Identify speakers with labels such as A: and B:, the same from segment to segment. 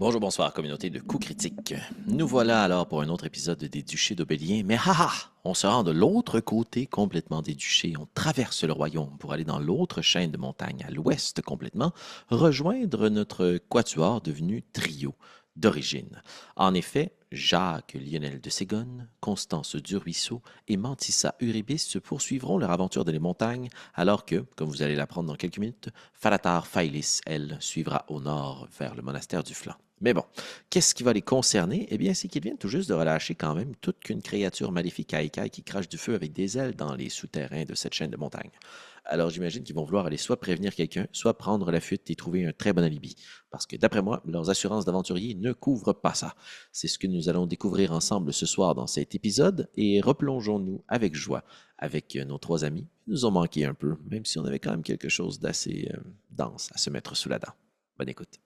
A: Bonjour, bonsoir, communauté de coups critiques. Nous voilà alors pour un autre épisode des Duchés d'Aubélien, mais haha, on se rend de l'autre côté complètement des Duchés, on traverse le royaume pour aller dans l'autre chaîne de montagnes, à l'ouest complètement, rejoindre notre quatuor devenu trio d'origine. En effet, Jacques Lionel de Ségone, Constance Duruisseau et Mantissa Uribis poursuivront leur aventure dans les montagnes, alors que, comme vous allez l'apprendre dans quelques minutes, Falatar Failis, elle, suivra au nord vers le monastère du Flanc. Mais bon, qu'est-ce qui va les concerner? Eh bien, c'est qu'ils viennent tout juste de relâcher quand même toute qu'une créature maléfique à écailles qui crache du feu avec des ailes dans les souterrains de cette chaîne de montagnes. Alors j'imagine qu'ils vont vouloir aller soit prévenir quelqu'un, soit prendre la fuite et trouver un très bon alibi. Parce que d'après moi, leurs assurances d'aventuriers ne couvrent pas ça. C'est ce que nous allons découvrir ensemble ce soir dans cet épisode et replongeons-nous avec joie avec nos trois amis. Ils nous ont manqué un peu, même si on avait quand même quelque chose d'assez dense à se mettre sous la dent. Bonne écoute.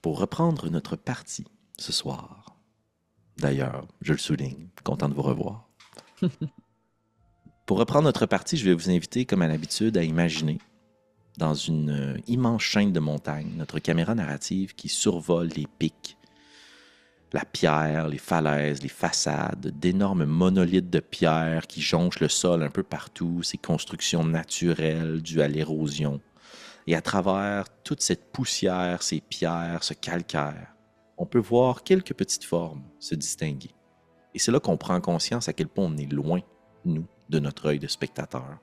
A: Pour reprendre notre partie ce soir. D'ailleurs, je le souligne, content de vous revoir. Pour reprendre notre partie, je vais vous inviter, comme à l'habitude, à imaginer, dans une immense chaîne de montagnes, notre caméra narrative qui survole les pics, la pierre, les falaises, les façades, d'énormes monolithes de pierre qui jonchent le sol un peu partout, ces constructions naturelles dues à l'érosion. Et à travers toute cette poussière, ces pierres, ce calcaire, on peut voir quelques petites formes se distinguer. Et c'est là qu'on prend conscience à quel point on est loin, nous, de notre œil de spectateur,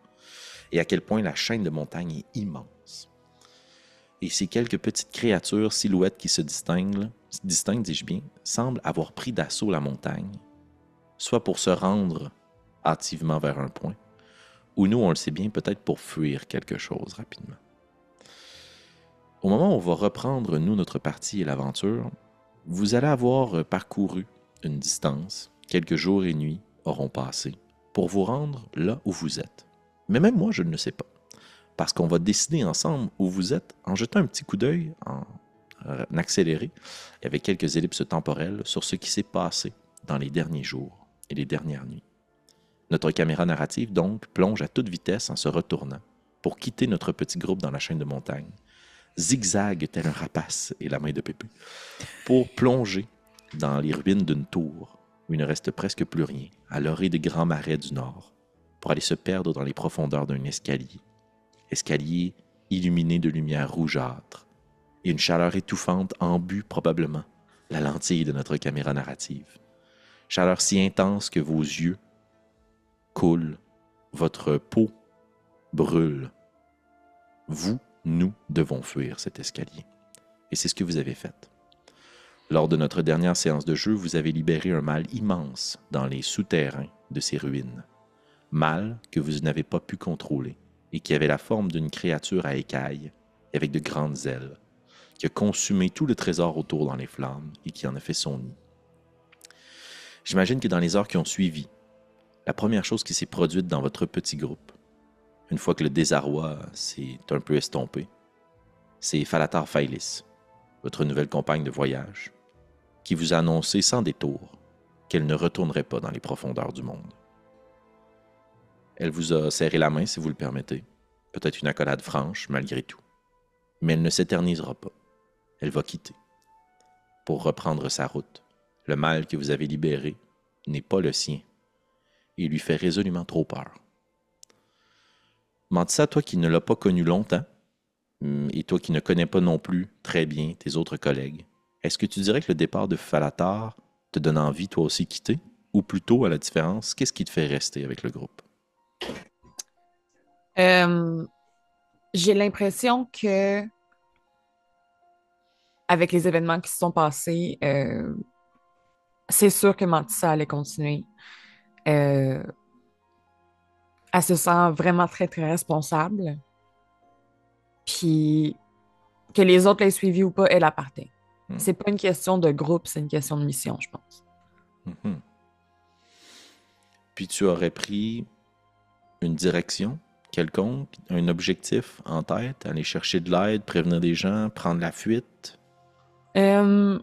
A: et à quel point la chaîne de montagnes est immense. Et ces quelques petites créatures, silhouettes qui se distinguent, dis-je bien, semblent avoir pris d'assaut la montagne, soit pour se rendre hâtivement vers un point, ou nous, on le sait bien, peut-être pour fuir quelque chose rapidement. Au moment où on va reprendre, nous, notre partie et l'aventure, vous allez avoir parcouru une distance, quelques jours et nuits auront passé, pour vous rendre là où vous êtes. Mais même moi, je ne le sais pas, parce qu'on va décider ensemble où vous êtes en jetant un petit coup d'œil, en accéléré, et avec quelques ellipses temporelles, sur ce qui s'est passé dans les derniers jours et les dernières nuits. Notre caméra narrative, donc, plonge à toute vitesse en se retournant pour quitter notre petit groupe dans la chaîne de montagnes, zigzague tel un rapace et la main de Pépé, pour plonger dans les ruines d'une tour où il ne reste presque plus rien, à l'orée des grands marais du nord, pour aller se perdre dans les profondeurs d'un escalier illuminé de lumière rougeâtre, et une chaleur étouffante embue probablement la lentille de notre caméra narrative. Chaleur si intense que vos yeux coulent, votre peau brûle. Nous devons fuir cet escalier. Et c'est ce que vous avez fait. Lors de notre dernière séance de jeu, vous avez libéré un mal immense dans les souterrains de ces ruines. Mal que vous n'avez pas pu contrôler et qui avait la forme d'une créature à écailles avec de grandes ailes, qui a consumé tout le trésor autour dans les flammes et qui en a fait son nid. J'imagine que dans les heures qui ont suivi, la première chose qui s'est produite dans votre petit groupe, une fois que le désarroi s'est un peu estompé, c'est Falatar Failis, votre nouvelle compagne de voyage, qui vous a annoncé sans détour qu'elle ne retournerait pas dans les profondeurs du monde. Elle vous a serré la main, si vous le permettez, peut-être une accolade franche, malgré tout, mais elle ne s'éternisera pas. Elle va quitter, pour reprendre sa route. Le mal que vous avez libéré n'est pas le sien, et lui fait résolument trop peur. Mantissa, toi qui ne l'as pas connu longtemps, et toi qui ne connais pas non plus très bien tes autres collègues, est-ce que tu dirais que le départ de Falatar te donne envie toi aussi de quitter? Ou plutôt, à la différence, qu'est-ce qui te fait rester avec le groupe?
B: J'ai l'impression que avec les événements qui se sont passés, c'est sûr que Mantissa allait continuer. Euh, Elle se sent vraiment très, très responsable. Puis que les autres l'aient suivie ou pas, elle appartient.
A: Hmm.
B: C'est pas une question de groupe, c'est une question de mission, je pense.
A: Mhm. Puis tu aurais pris une direction quelconque, un objectif en tête, aller chercher de l'aide, prévenir des gens, prendre la fuite?
B: Euh,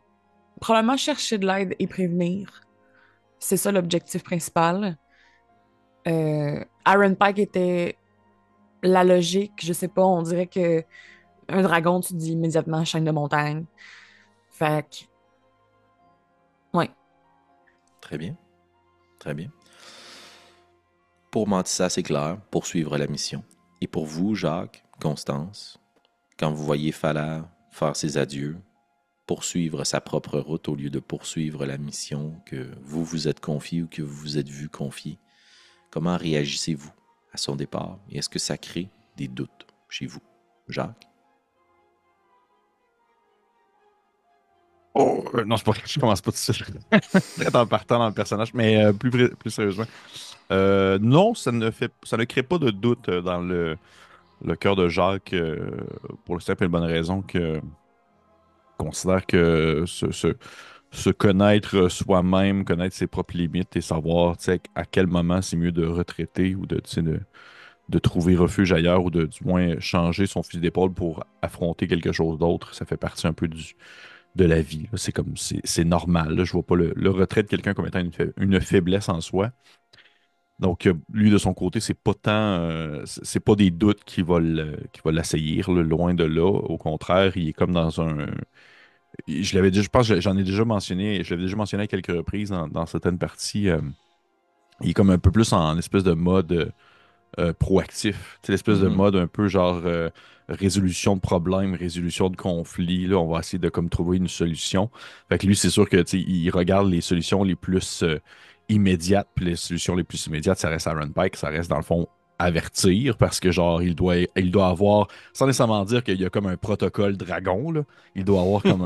B: Probablement chercher de l'aide et prévenir. c'est ça l'objectif principal. Iron Pike était la logique, je sais pas, on dirait que un dragon, tu dis immédiatement chaîne de montagne. Fait que, ouais.
A: Très bien, très bien. Pour Mantissa, c'est clair, poursuivre la mission. Et pour vous, Jacques, Constance, quand vous voyez Fala faire ses adieux, poursuivre sa propre route au lieu de poursuivre la mission que vous vous êtes confiée ou que vous vous êtes vu confier, comment réagissez-vous à son départ et est-ce que ça crée des doutes chez vous, Jacques?
C: Oh, non, c'est pas vrai, je commence pas tout de suite. Très en partant dans le personnage, mais plus sérieusement. Non, ça ne crée pas de doute dans le cœur de Jacques pour la simple et bonne raison que considère que se connaître soi-même, connaître ses propres limites et savoir tu sais, à quel moment c'est mieux de retraiter ou tu sais, de trouver refuge ailleurs ou de du moins changer son fusil d'épaule pour affronter quelque chose d'autre, ça fait partie un peu de la vie. Là. C'est comme c'est normal. Là. Je vois pas le retrait de quelqu'un comme étant une faiblesse en soi. Donc, lui, de son côté, c'est pas tant, c'est pas des doutes qui va l'assaillir, là, loin de là. Au contraire, il est comme dans un. Je l'avais dit, je pense, que j'en ai déjà mentionné, je l'avais déjà mentionné à quelques reprises dans certaines parties. Il est comme un peu plus en espèce de mode proactif. C'est l'espèce de
A: Mhm.
C: mode un peu genre résolution de problèmes, résolution de conflits. Là, on va essayer de comme trouver une solution. Fait que lui, c'est sûr que tu sais, il regarde les solutions les plus immédiates, puis les solutions les plus immédiates, ça reste Iron Pike, ça reste dans le fond avertir parce que genre il doit avoir, sans nécessairement dire qu'il y a comme un protocole dragon, là, il doit avoir comme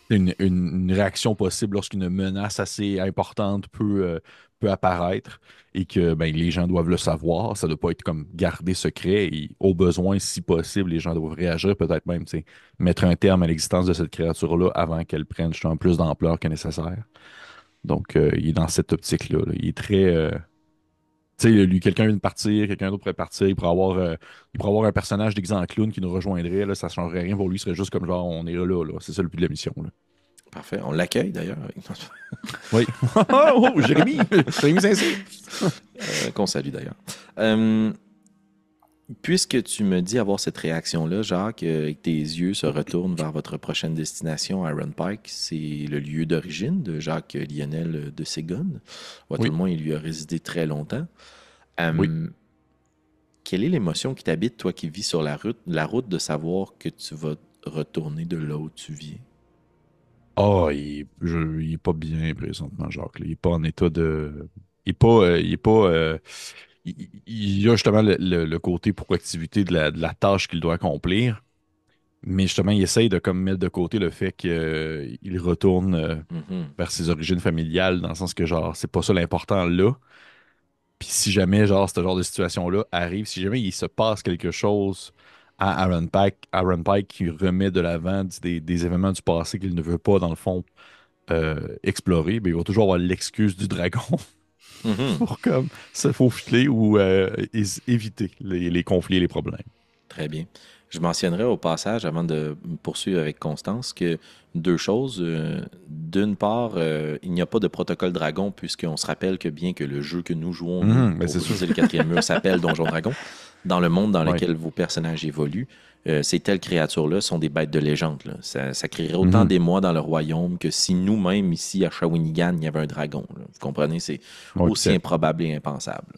C: une réaction possible lorsqu'une menace assez importante peut apparaître et que ben, les gens doivent le savoir. Ça ne doit pas être comme gardé secret et au besoin, si possible, les gens doivent réagir, peut-être même tu sais, mettre un terme à l'existence de cette créature-là avant qu'elle prenne justement plus d'ampleur que nécessaire. Donc, il est dans cette optique-là. Là. Il est très. Tu sais, lui, quelqu'un vient de partir, quelqu'un d'autre pourrait partir, il pourrait avoir un personnage déguisé en clown qui nous rejoindrait, là, ça ne changerait rien pour lui, il serait juste comme genre, on est là, là. C'est ça le but de la mission. Là.
A: Parfait. On l'accueille d'ailleurs.
C: Oui. Oh, Jérémy! Jérémy Sincère!
A: Qu'on salue d'ailleurs. Euh, Puisque tu me dis avoir cette réaction-là, Jacques, et que tes yeux se retournent vers votre prochaine destination, Iron Pike, c'est le lieu d'origine de Jacques Lionel de Ségonne, ou à tout
C: Oui,
A: le moins il lui a résidé très longtemps.
C: oui.
A: Euh, Quelle est l'émotion qui t'habite, toi qui vis sur la route de savoir que tu vas retourner de là où tu viens?
C: Ah, il est pas bien présentement, Jacques. Là. Il est pas en état de. Il est pas. Il y a justement le côté proactivité de la tâche qu'il doit accomplir. Mais justement, il essaye de comme mettre de côté le fait qu'il retourne
A: Mhm.
C: vers ses origines familiales, dans le sens que genre, c'est pas ça l'important là. Puis si jamais genre ce genre de situation-là arrive, si jamais il se passe quelque chose à Aaron Pike qui remet de l'avant des événements du passé qu'il ne veut pas, dans le fond, explorer, ben, il va toujours avoir l'excuse du dragon
A: Mhm.
C: pour comme se faufiler ou éviter les conflits et les problèmes.
A: Très bien. Je mentionnerai au passage, avant de poursuivre avec Constance, que deux choses. D'une part, il n'y a pas de protocole dragon, puisqu'on se rappelle que bien que le jeu que nous jouons, nous,
C: Ben
A: pour
C: c'est sûr.
A: briser le quatrième mur, s'appelle Donjon Dragon, dans le monde dans
C: Ouais.
A: lequel vos personnages évoluent, ces telles créatures-là sont des bêtes de légende. Là. Ça créerait autant
C: Mhm.
A: d'émoi dans le royaume que si nous-mêmes, ici, à Shawinigan, il y avait un dragon. Là. Vous comprenez? C'est
C: Ouais,
A: aussi improbable et impensable.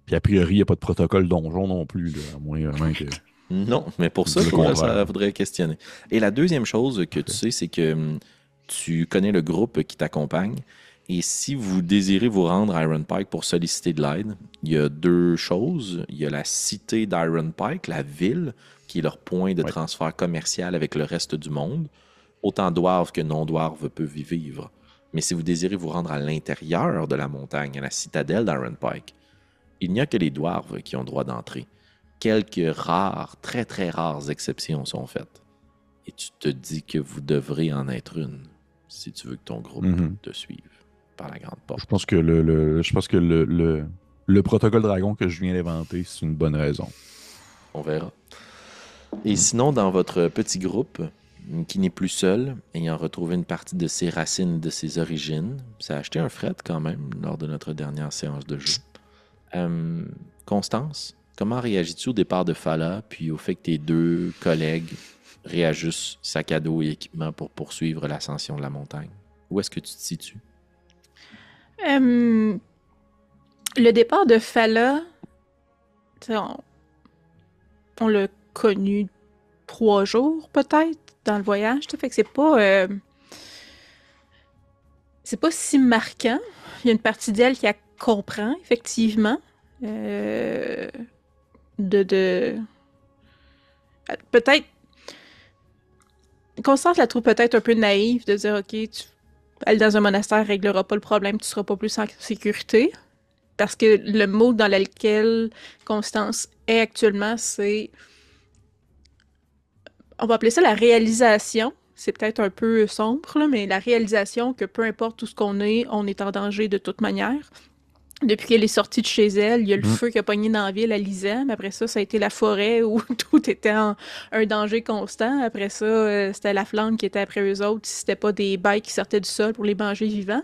C: puis a priori, il n'y a pas de protocole donjon non plus, là, à moins vraiment que
A: Non, mais pour ça,
C: le contraire.
A: ça faudrait questionner. Et la deuxième chose que tu
C: Parfait.
A: sais, c'est que tu connais le groupe qui t'accompagne. Et si vous désirez vous rendre à Iron Pike pour solliciter de l'aide, il y a deux choses. Il y a la cité d'Iron Pike, la ville, qui est leur point de
C: Ouais.
A: transfert commercial avec le reste du monde. Autant dwarves que non-dwarves peuvent y vivre. Mais si vous désirez vous rendre à l'intérieur de la montagne, à la citadelle d'Iron Pike, il n'y a que les dwarves qui ont droit d'entrer. Quelques rares, très très rares exceptions sont faites. Et tu te dis que vous devrez en être une si tu veux que ton groupe
C: Mhm.
A: te suive par la grande
C: Je
A: porte.
C: pense que je pense que le protocole dragon que je viens d'inventer, c'est une bonne raison.
A: On verra. Et sinon, dans votre petit groupe, qui n'est plus seul, ayant retrouvé une partie de ses racines et de ses origines. Ça a acheté un fret quand même lors de notre dernière séance de jeu. Constance, comment réagis-tu au départ de Fala, puis au fait que tes deux collègues réajustent sac à dos et équipement pour poursuivre l'ascension de la montagne? Où est-ce que tu te situes?
D: Le départ de Fala, on l'a connu 3 jours peut-être dans le voyage, fait que c'est pas si marquant. Il y a une partie d'elle qui comprend effectivement peut-être Constance la trouve peut-être un peu naïve de dire ok, aller dans un monastère réglera pas le problème, tu seras pas plus en sécurité. Parce que le mode dans lequel Constance est actuellement, c'est... On va appeler ça la réalisation. C'est peut-être un peu sombre, là, mais la réalisation que peu importe où ce qu'on est, on est en danger de toute manière. Depuis qu'elle est sortie de chez elle, il y a le feu qui a pogné dans la ville à Lisem. Après ça, ça a été la forêt où tout était un danger constant. Après ça, c'était la flamme qui était après eux autres si c'était pas des bêtes qui sortaient du sol pour les manger vivants.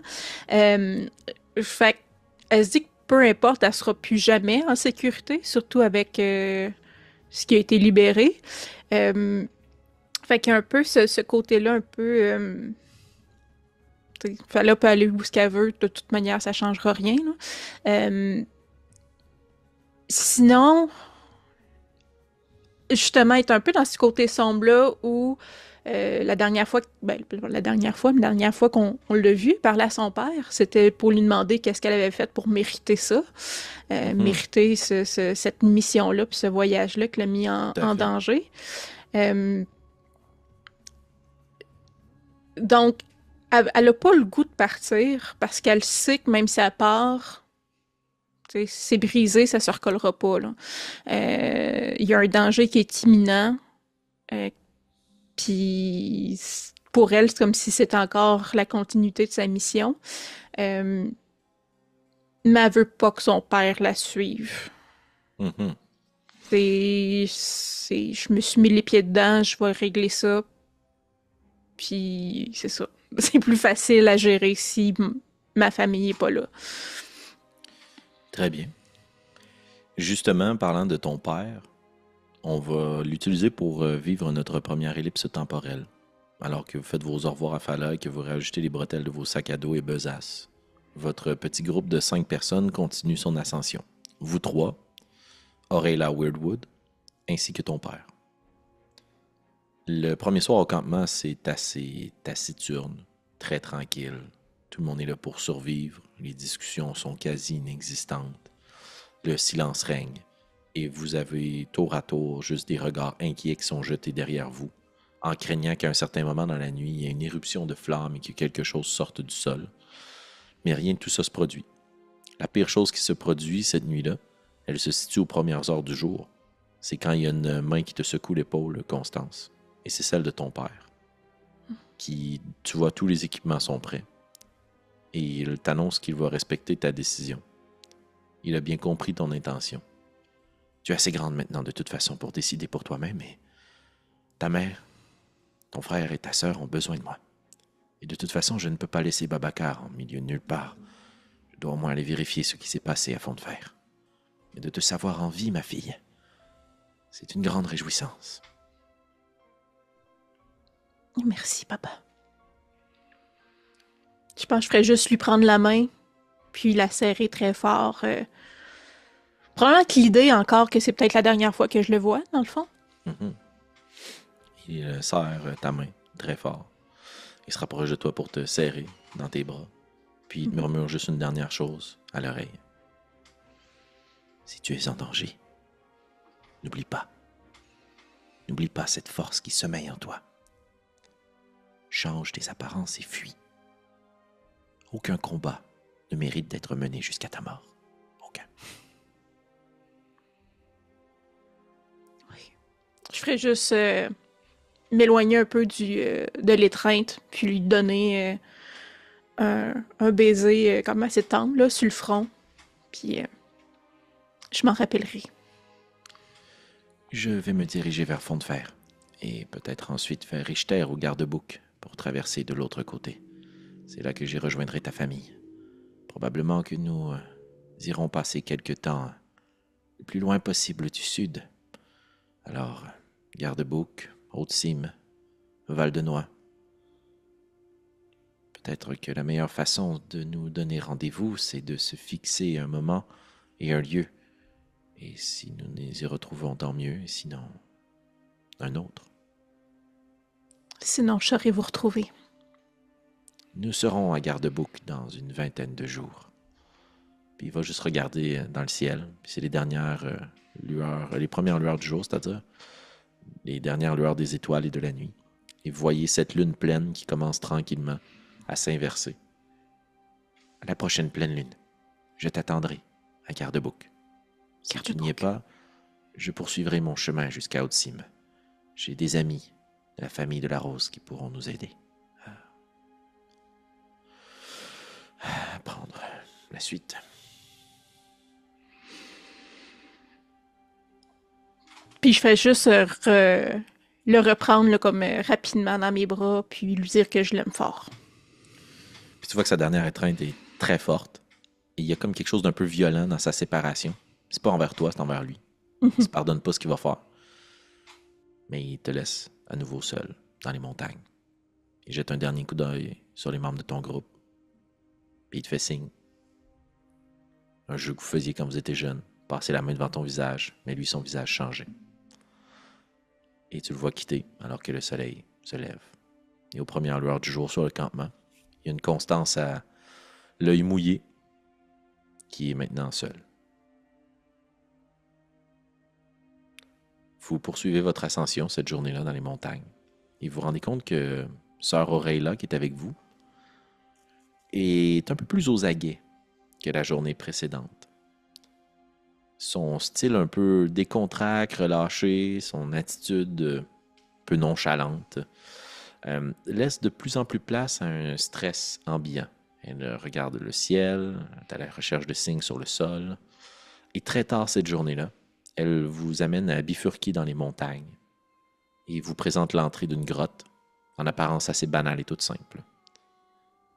D: Fait qu'elle se dit que peu importe, elle sera plus jamais en sécurité, surtout avec ce qui a été libéré. Fait qu'il y a un peu ce côté-là, un peu... Fala peut aller où ce qu'elle veut, de toute manière, ça changera rien. Sinon, justement, être un peu dans ce côté sombre-là où la dernière fois qu'on l'a vu parler à son père, c'était pour lui demander qu'est-ce qu'elle avait fait pour mériter ça, mériter cette mission-là, puis ce voyage-là qui l'a mis en danger. Donc, elle n'a pas le goût de partir parce qu'elle sait que même si elle part, c'est brisé, ça se recollera pas. Il y a un danger qui est imminent. Puis pour elle, c'est comme si c'était encore la continuité de sa mission. Mais elle veut pas que son père la suive.
A: Mm-hmm.
D: Je me suis mis les pieds dedans, je vais régler ça. Puis c'est ça. C'est plus facile à gérer si ma famille n'est pas là.
A: Très bien. Justement, parlant de ton père, on va l'utiliser pour vivre notre première ellipse temporelle. Alors que vous faites vos au revoir à Fala et que vous rajoutez les bretelles de vos sacs à dos et besaces. Votre petit groupe de 5 personnes continue son ascension. Vous 3, Auréla Weirdwood, ainsi que ton père. Le premier soir au campement, c'est assez taciturne, très tranquille. Tout le monde est là pour survivre. Les discussions sont quasi inexistantes. Le silence règne. Et vous avez tour à tour juste des regards inquiets qui sont jetés derrière vous, en craignant qu'à un certain moment dans la nuit, il y ait une éruption de flammes et que quelque chose sorte du sol. Mais rien de tout ça se produit. La pire chose qui se produit cette nuit-là, elle se situe aux premières heures du jour. C'est quand il y a une main qui te secoue l'épaule, Constance. Et c'est celle de ton père. Tu vois, tous les équipements sont prêts. Et il t'annonce qu'il va respecter ta décision. Il a bien compris ton intention. Tu es assez grande maintenant de toute façon pour décider pour toi-même, mais ta mère, ton frère et ta sœur ont besoin de moi. Et de toute façon, je ne peux pas laisser Babacar en milieu de nulle part. Je dois au moins aller vérifier ce qui s'est passé à Fond de Fer. Et de te savoir en vie, ma fille, c'est une grande réjouissance.
D: Merci, papa. Je pense que je ferais juste lui prendre la main, puis la serrer très fort. Probablement que l'idée encore que c'est peut-être la dernière fois que je le vois, dans le fond.
A: Mm-hmm. Il serre ta main très fort. Il se rapproche de toi pour te serrer dans tes bras. Puis il te murmure juste une dernière chose à l'oreille. Si tu es en danger, n'oublie pas. N'oublie pas cette force qui sommeille en toi. Change tes apparences et fuis. Aucun combat ne mérite d'être mené jusqu'à ta mort. Aucun.
D: Oui. Je ferais juste m'éloigner un peu de l'étreinte, puis lui donner un baiser comme assez tendre, là, sur le front. Puis je m'en rappellerai.
A: Je vais me diriger vers Fond de Fer. et peut-être ensuite faire Richter ou Garde-Bouc pour traverser de l'autre côté. C'est là que j'y rejoindrai ta famille. Probablement que nous irons passer quelque temps le plus loin possible du sud. Alors, Garde-Bouc, Haute-Cime, Val-de-Noix. Peut-être que la meilleure façon de nous donner rendez-vous, c'est de se fixer un moment et un lieu. Et si nous nous y retrouvons, tant mieux, et sinon, un autre.
D: Sinon, je saurais vous retrouver.
A: Nous serons à Garde-Bouc dans une vingtaine de jours. Puis il va juste regarder dans le ciel. Puis c'est les dernières lueurs, les premières lueurs du jour, c'est-à-dire les dernières lueurs des étoiles et de la nuit. Et vous voyez cette lune pleine qui commence tranquillement à s'inverser. À la prochaine pleine lune, je t'attendrai à Garde-Bouc. Si tu n'y es pas, je poursuivrai mon chemin jusqu'à Haute-Cime. J'ai des amis de la famille de la Rose qui pourront nous aider à prendre la suite.
D: Puis je fais juste le reprendre là, comme rapidement dans mes bras, puis lui dire que je l'aime fort.
A: Puis tu vois que sa dernière étreinte est très forte. Et il y a comme quelque chose d'un peu violent dans sa séparation. C'est pas envers toi, c'est envers lui. Il se pardonne pas ce qu'il va faire. Mais il te laisse à nouveau seul dans les montagnes. Il jette un dernier coup d'œil sur les membres de ton groupe. Puis il te fait signe. Un jeu que vous faisiez quand vous étiez jeune. Passer la main devant ton visage, mais lui, son visage changeait. Et tu le vois quitter alors que le soleil se lève. Et aux premières lueurs du jour sur le campement, il y a une Constance à l'œil mouillé qui est maintenant seule. Vous poursuivez votre ascension cette journée-là dans les montagnes. Et vous vous rendez compte que Sœur Aureilla, qui est avec vous, est un peu plus aux aguets que la journée précédente. Son style un peu décontracté, relâché, son attitude un peu nonchalante, laisse de plus en plus place à un stress ambiant. Elle regarde le ciel, est à la recherche de signes sur le sol. Et très tard cette journée-là, elle vous amène à bifurquer dans les montagnes et vous présente l'entrée d'une grotte, en apparence assez banale et toute simple.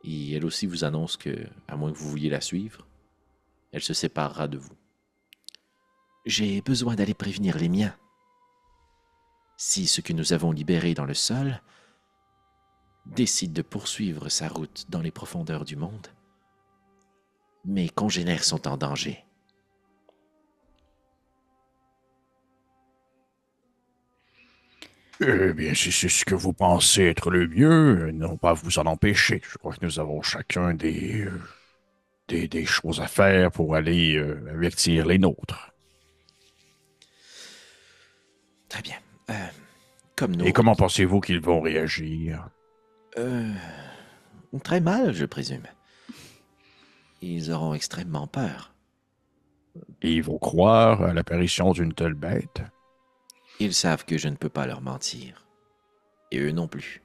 A: Et elle aussi vous annonce que, à moins que vous vouliez la suivre, elle se séparera de vous. J'ai besoin d'aller prévenir les miens. Si ce que nous avons libéré dans le sol décide de poursuivre sa route dans les profondeurs du monde, mes congénères sont en danger.
E: Eh bien, si c'est ce que vous pensez être le mieux, non pas vous en empêcher. Je crois que nous avons chacun des choses à faire pour aller avertir les nôtres.
A: Très bien. Comme nous...
E: Et comment pensez-vous qu'ils vont réagir?
A: Très mal, je présume. Ils auront extrêmement peur.
E: Et ils vont croire à l'apparition d'une telle bête?
A: Ils savent que je ne peux pas leur mentir. Et eux non plus.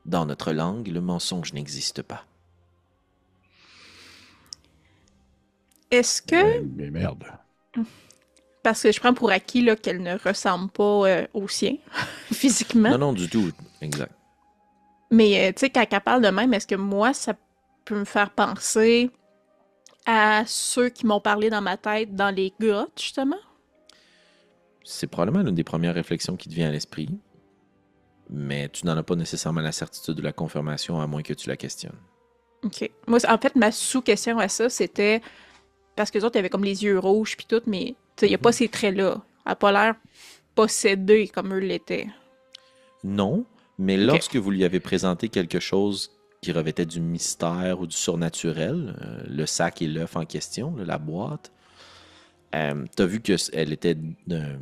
A: Dans notre langue, le mensonge n'existe pas.
D: Est-ce que...
E: Mais merde.
D: Parce que je prends pour acquis là, qu'elle ne ressemble pas au sien, physiquement.
A: Non, non, du tout. Exact.
D: Mais, tu sais, quand elle parle de même, est-ce que moi, ça peut me faire penser à ceux qui m'ont parlé dans ma tête dans les grottes, justement?
A: C'est probablement l'une des premières réflexions qui te vient à l'esprit. Mais tu n'en as pas nécessairement la certitude de la confirmation, à moins que tu la questionnes.
D: OK. Moi, en fait, ma sous-question à ça, c'était... Parce que les autres, ils avaient comme les yeux rouges puis tout, mais il n'y a pas ces traits-là. Elle n'a pas l'air possédée comme eux l'étaient.
A: Non, mais lorsque vous lui avez présenté quelque chose qui revêtait du mystère ou du surnaturel, le sac et l'œuf en question, la boîte, t'as vu qu'elle était une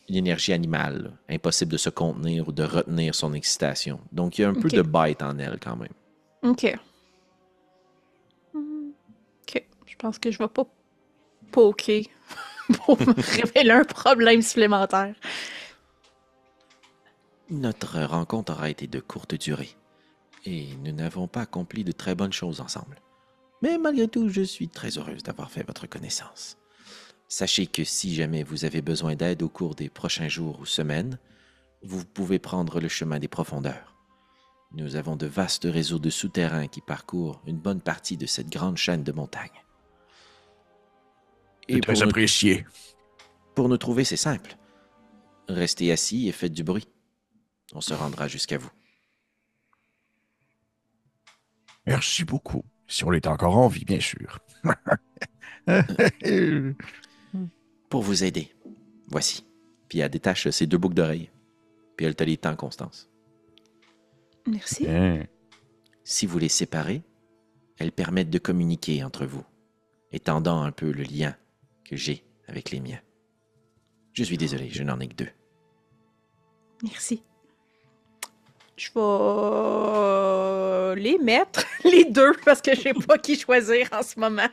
A: énergie animale, impossible de se contenir ou de retenir son excitation. Donc, il y a un peu de bite en elle quand même.
D: OK. OK. Je pense que je vais pas poker pour me révéler un problème supplémentaire.
A: Notre rencontre aura été de courte durée et nous n'avons pas accompli de très bonnes choses ensemble. Mais malgré tout, je suis très heureuse d'avoir fait votre connaissance. Sachez que si jamais vous avez besoin d'aide au cours des prochains jours ou semaines, vous pouvez prendre le chemin des profondeurs. Nous avons de vastes réseaux de souterrains qui parcourent une bonne partie de cette grande chaîne de montagnes.
E: C'est très apprécié.
A: Pour nous trouver, c'est simple. Restez assis et faites du bruit. On se rendra jusqu'à vous.
E: Merci beaucoup. Si on est encore en vie, bien sûr.
A: Pour vous aider, voici. Puis elle détache ses 2 boucles d'oreilles. Puis elle te les tend, Constance.
D: Merci.
E: Bien.
A: Si vous les séparez, elles permettent de communiquer entre vous, étendant un peu le lien que j'ai avec les miens. Je suis désolé, je n'en ai que 2.
D: Merci. Je vais les mettre, les 2, parce que je sais pas qui choisir en ce moment.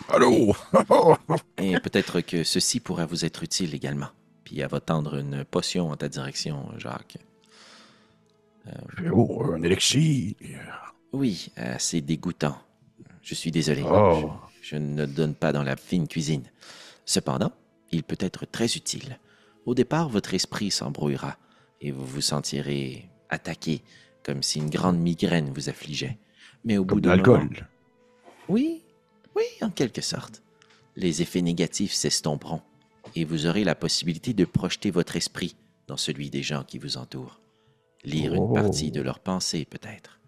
E: Allô?
A: Et peut-être que ceci pourra vous être utile également. Puis elle va tendre une potion en ta direction, Jacques.
E: Oh, un élixir.
A: Oui, c'est dégoûtant. Je suis désolé.
E: Oh.
A: Je ne donne pas dans la fine cuisine. Cependant, il peut être très utile. Au départ, votre esprit s'embrouillera et vous vous sentirez attaqué, comme si une grande migraine vous affligeait. Mais au bout
E: Comme
A: d'un
E: l'alcool.
A: moment... Oui, en quelque sorte. Les effets négatifs s'estomperont et vous aurez la possibilité de projeter votre esprit dans celui des gens qui vous entourent. Lire une partie de leurs pensées, peut-être.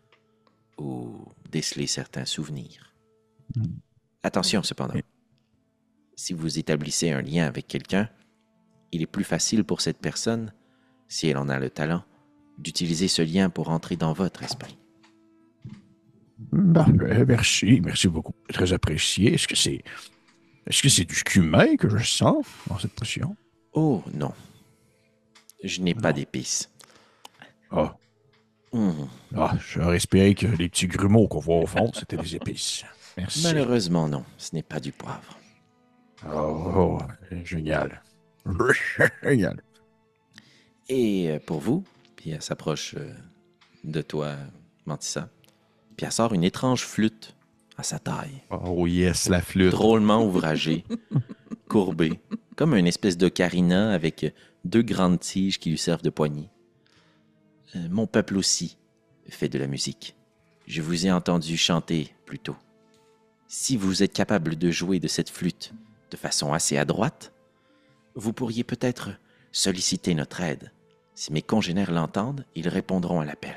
A: Ou déceler certains souvenirs. Attention, cependant. Si vous établissez un lien avec quelqu'un, il est plus facile pour cette personne, si elle en a le talent, d'utiliser ce lien pour entrer dans votre esprit.
E: Parfait, merci. Merci beaucoup. Très apprécié. Est-ce que c'est du cumin que je sens dans cette potion?
A: Oh, non. Je n'ai pas d'épices.
E: Ah.
A: Hum.
E: Ah, j'aurais espéré que les petits grumeaux qu'on voit au fond, c'était des épices. Merci.
A: Malheureusement, non. Ce n'est pas du poivre.
E: Oh, génial. Génial.
A: Et pour vous, puis elle s'approche de toi, Mantissa, puis elle sort une étrange flûte à sa taille,
C: Oh yes, la flûte.
A: drôlement ouvragée, courbée, comme une espèce d'ocarina avec 2 grandes tiges qui lui servent de poignée. Mon peuple aussi fait de la musique. Je vous ai entendu chanter plus tôt. Si vous êtes capable de jouer de cette flûte de façon assez adroite, vous pourriez peut-être solliciter notre aide. Si mes congénères l'entendent, ils répondront à l'appel.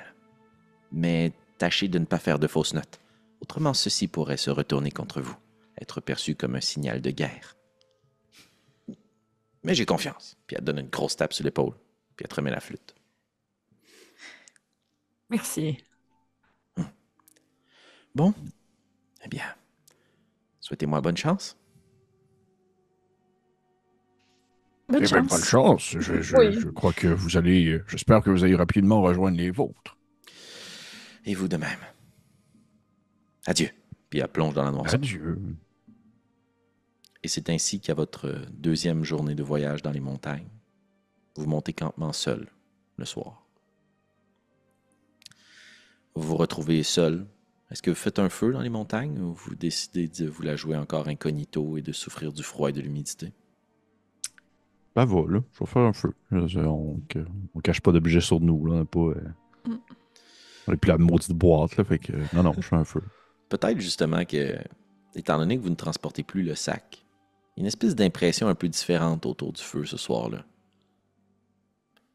A: Mais tâchez de ne pas faire de fausses notes. Autrement, ceci pourrait se retourner contre vous, être perçu comme un signal de guerre. Mais j'ai confiance. Puis elle te donne une grosse tape sur l'épaule, puis elle te remet la flûte.
B: Merci.
A: Bon, eh bien, souhaitez-moi bonne chance.
D: Bonne
E: Eh bien, bonne
D: chance.
E: chance.
B: Oui.
E: Je crois que vous allez. J'espère que vous allez rapidement rejoindre les vôtres.
A: Et vous de même. Adieu. Puis elle plonge dans la noirceur.
E: Adieu.
A: Et c'est ainsi qu'à votre 2e journée de voyage dans les montagnes, vous montez campement seul le soir. Vous vous retrouvez seul. Est-ce que vous faites un feu dans les montagnes ou vous décidez de vous la jouer encore incognito et de souffrir du froid et de l'humidité?
C: Ça va, là. Je vais faire un feu. On cache pas d'objets sur nous, là. On n'a pas... On n'est plus la maudite boîte, là. Fait que... Non, je fais un feu.
A: Peut-être justement que, étant donné que vous ne transportez plus le sac, une espèce d'impression un peu différente autour du feu ce soir-là.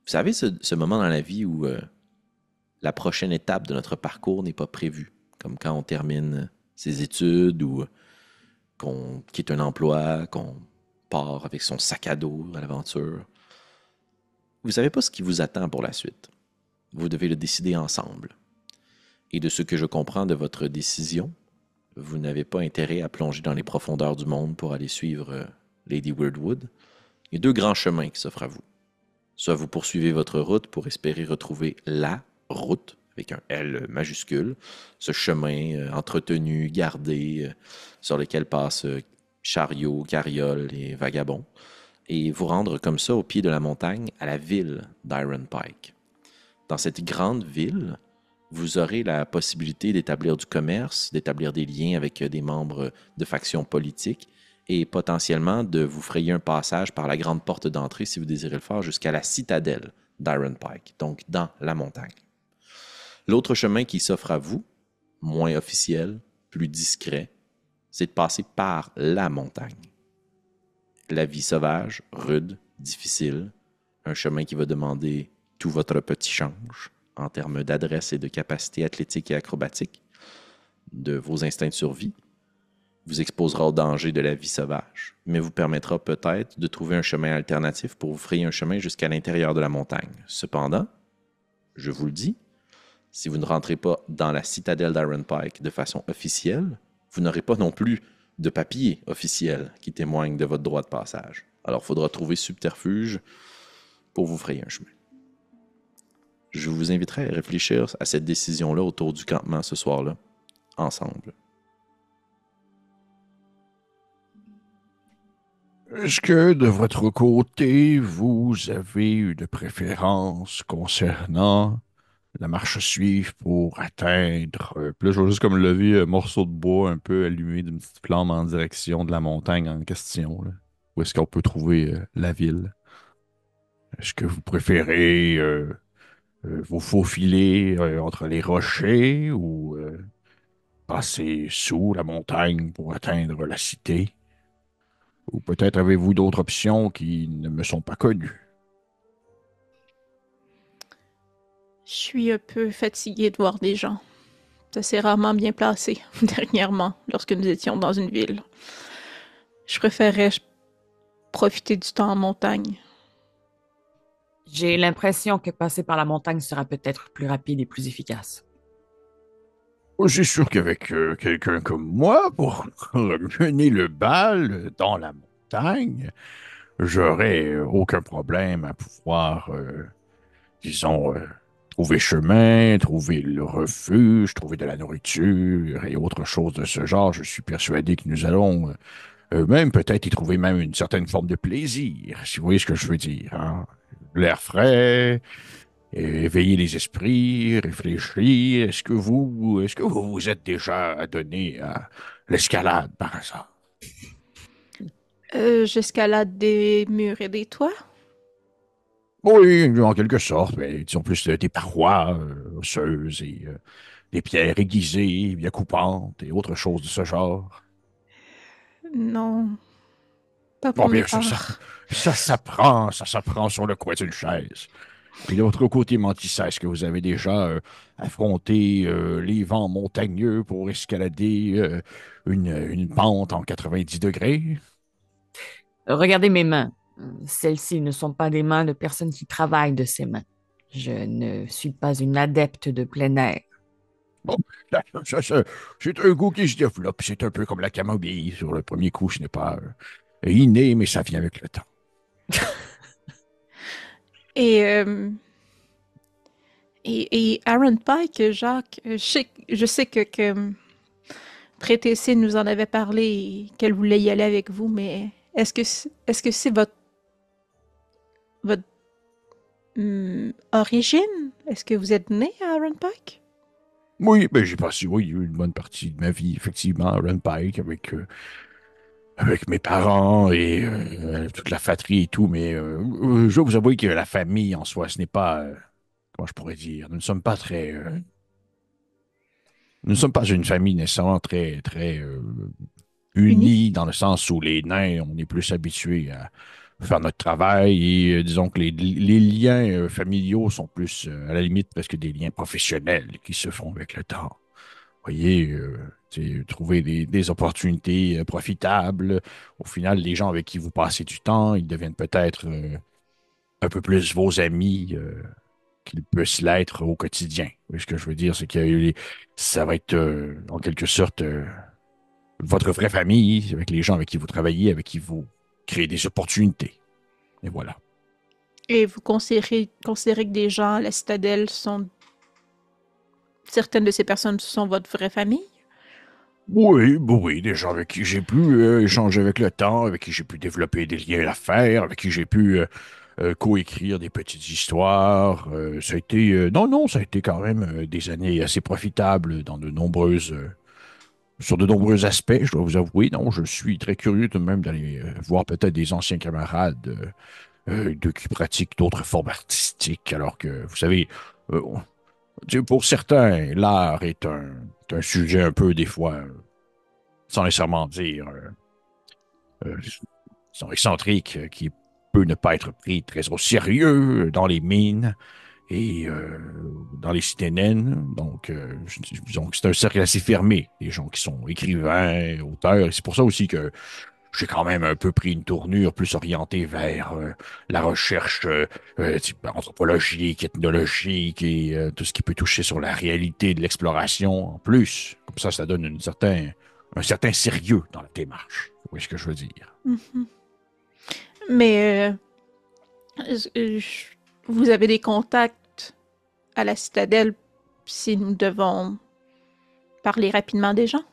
A: Vous savez, ce moment dans la vie où la prochaine étape de notre parcours n'est pas prévue, comme quand on termine ses études ou qu'on quitte un emploi, qu'on part avec son sac à dos à l'aventure. Vous ne savez pas ce qui vous attend pour la suite. Vous devez le décider ensemble. Et de ce que je comprends de votre décision, vous n'avez pas intérêt à plonger dans les profondeurs du monde pour aller suivre Lady Weirdwood. Il y a 2 grands chemins qui s'offrent à vous. Soit vous poursuivez votre route pour espérer retrouver la route, avec un L majuscule, ce chemin entretenu, gardé, sur lequel passent chariots, carrioles et vagabonds, et vous rendre comme ça au pied de la montagne à la ville d'Iron Pike. Dans cette grande ville, vous aurez la possibilité d'établir du commerce, d'établir des liens avec des membres de factions politiques et potentiellement de vous frayer un passage par la grande porte d'entrée, si vous désirez le faire, jusqu'à la citadelle d'Iron Pike, donc dans la montagne. L'autre chemin qui s'offre à vous, moins officiel, plus discret, c'est de passer par la montagne. La vie sauvage, rude, difficile, un chemin qui va demander tout votre petit change en termes d'adresse et de capacité athlétique et acrobatique, de vos instincts de survie, vous exposera au danger de la vie sauvage, mais vous permettra peut-être de trouver un chemin alternatif pour vous frayer un chemin jusqu'à l'intérieur de la montagne. Cependant, je vous le dis, si vous ne rentrez pas dans la citadelle d'Iron Pike de façon officielle, vous n'aurez pas non plus de papier officiel qui témoigne de votre droit de passage. Alors, il faudra trouver subterfuge pour vous frayer un chemin. Je vous inviterai à réfléchir à cette décision-là autour du campement ce soir-là, ensemble.
E: Est-ce que de votre côté, vous avez une préférence concernant la marche à suivre pour atteindre... Puis là, je vois juste comme lever un morceau de bois un peu allumé d'une petite flamme en direction de la montagne en question, là. Où est-ce qu'on peut trouver la ville? Est-ce que vous préférez vous faufiler entre les rochers ou passer sous la montagne pour atteindre la cité? Ou peut-être avez-vous d'autres options qui ne me sont pas connues?
D: Je suis un peu fatiguée de voir des gens. Ça s'est rarement bien placé dernièrement, lorsque nous étions dans une ville. Je préférais profiter du temps en montagne.
B: J'ai l'impression que passer par la montagne sera peut-être plus rapide et plus efficace.
E: C'est sûr qu'avec quelqu'un comme moi, pour mener le bal dans la montagne, j'aurais aucun problème à pouvoir, disons, trouver chemin, trouver le refuge, trouver de la nourriture et autre chose de ce genre. Je suis persuadé que nous allons même peut-être y trouver même une certaine forme de plaisir, si vous voyez ce que je veux dire, hein. L'air frais, éveiller les esprits, réfléchir. Est-ce que vous vous êtes déjà adonné à l'escalade par hasard?
D: J'escalade des murs et des toits.
E: Oui, en quelque sorte, mais disons plus des parois osseuses et des pierres aiguisées, bien coupantes et autre chose de ce genre.
D: Non, pas
E: Bon,
D: pour
E: bien,
D: mes parts.
E: ça s'apprend sur le coin d'une chaise. Puis de votre côté, Mantissa, est-ce que vous avez déjà affronté les vents montagneux pour escalader une pente en 90 degrés?
B: Regardez mes mains. Celles-ci ne sont pas des mains de personnes qui travaillent de ces mains. Je ne suis pas une adepte de plein air.
E: Bon, c'est un goût qui se développe. C'est un peu comme la camomille. Sur le premier coup, ce n'est pas inné, mais ça vient avec le temps.
D: Et, et Aaron Pike, Jacques, je sais que Prétessé nous en avait parlé et qu'elle voulait y aller avec vous, mais est-ce que c'est votre origine? Est-ce que vous êtes né à Aaron Pike?
E: Oui, ben j'ai passé une bonne partie de ma vie, effectivement, à Run Pike, avec mes parents et toute la fratrie et tout, mais je dois vous avouer que la famille en soi, ce n'est pas, comment je pourrais dire, nous ne sommes pas très, nous ne sommes pas une famille nécessairement très, très
D: Unis?
E: unie dans le sens où les nains, on est plus habitués à faire notre travail et disons que les liens familiaux sont plus, à la limite, presque des liens professionnels qui se font avec le temps. Voyez, trouver des opportunités profitables. Au final, les gens avec qui vous passez du temps, ils deviennent peut-être un peu plus vos amis qu'ils puissent l'être au quotidien. Oui, ce que je veux dire, c'est que ça va être en quelque sorte votre vraie famille, avec les gens avec qui vous travaillez, avec qui vous créez des opportunités. Et voilà.
D: Et vous considérez que des gens à la citadelle sont... Certaines de ces personnes sont votre vraie famille?
E: Oui, des gens avec qui j'ai pu échanger avec le temps, avec qui j'ai pu développer des liens d'affaires, avec qui j'ai pu coécrire des petites histoires. Ça a été, non, ça a été quand même des années assez profitables dans de nombreuses sur de nombreux aspects, je dois vous avouer. Non, je suis très curieux tout de même d'aller voir peut-être des anciens camarades qui pratiquent d'autres formes artistiques, alors que, vous savez, euh, pour certains, l'art est un sujet un peu, des fois, sans nécessairement dire, sont excentriques, qui peut ne pas être pris très au sérieux dans les mines et dans les cités naines. Donc, disons que c'est un cercle assez fermé, les gens qui sont écrivains, auteurs. Et c'est pour ça aussi que j'ai quand même un peu pris une tournure plus orientée vers la recherche type anthropologique, ethnologique et tout ce qui peut toucher sur la réalité de l'exploration en plus. Comme ça donne un certain sérieux dans la démarche. Vous voyez ce que je veux dire?
D: Mhm. Mais vous avez des contacts à la citadelle si nous devons parler rapidement des gens?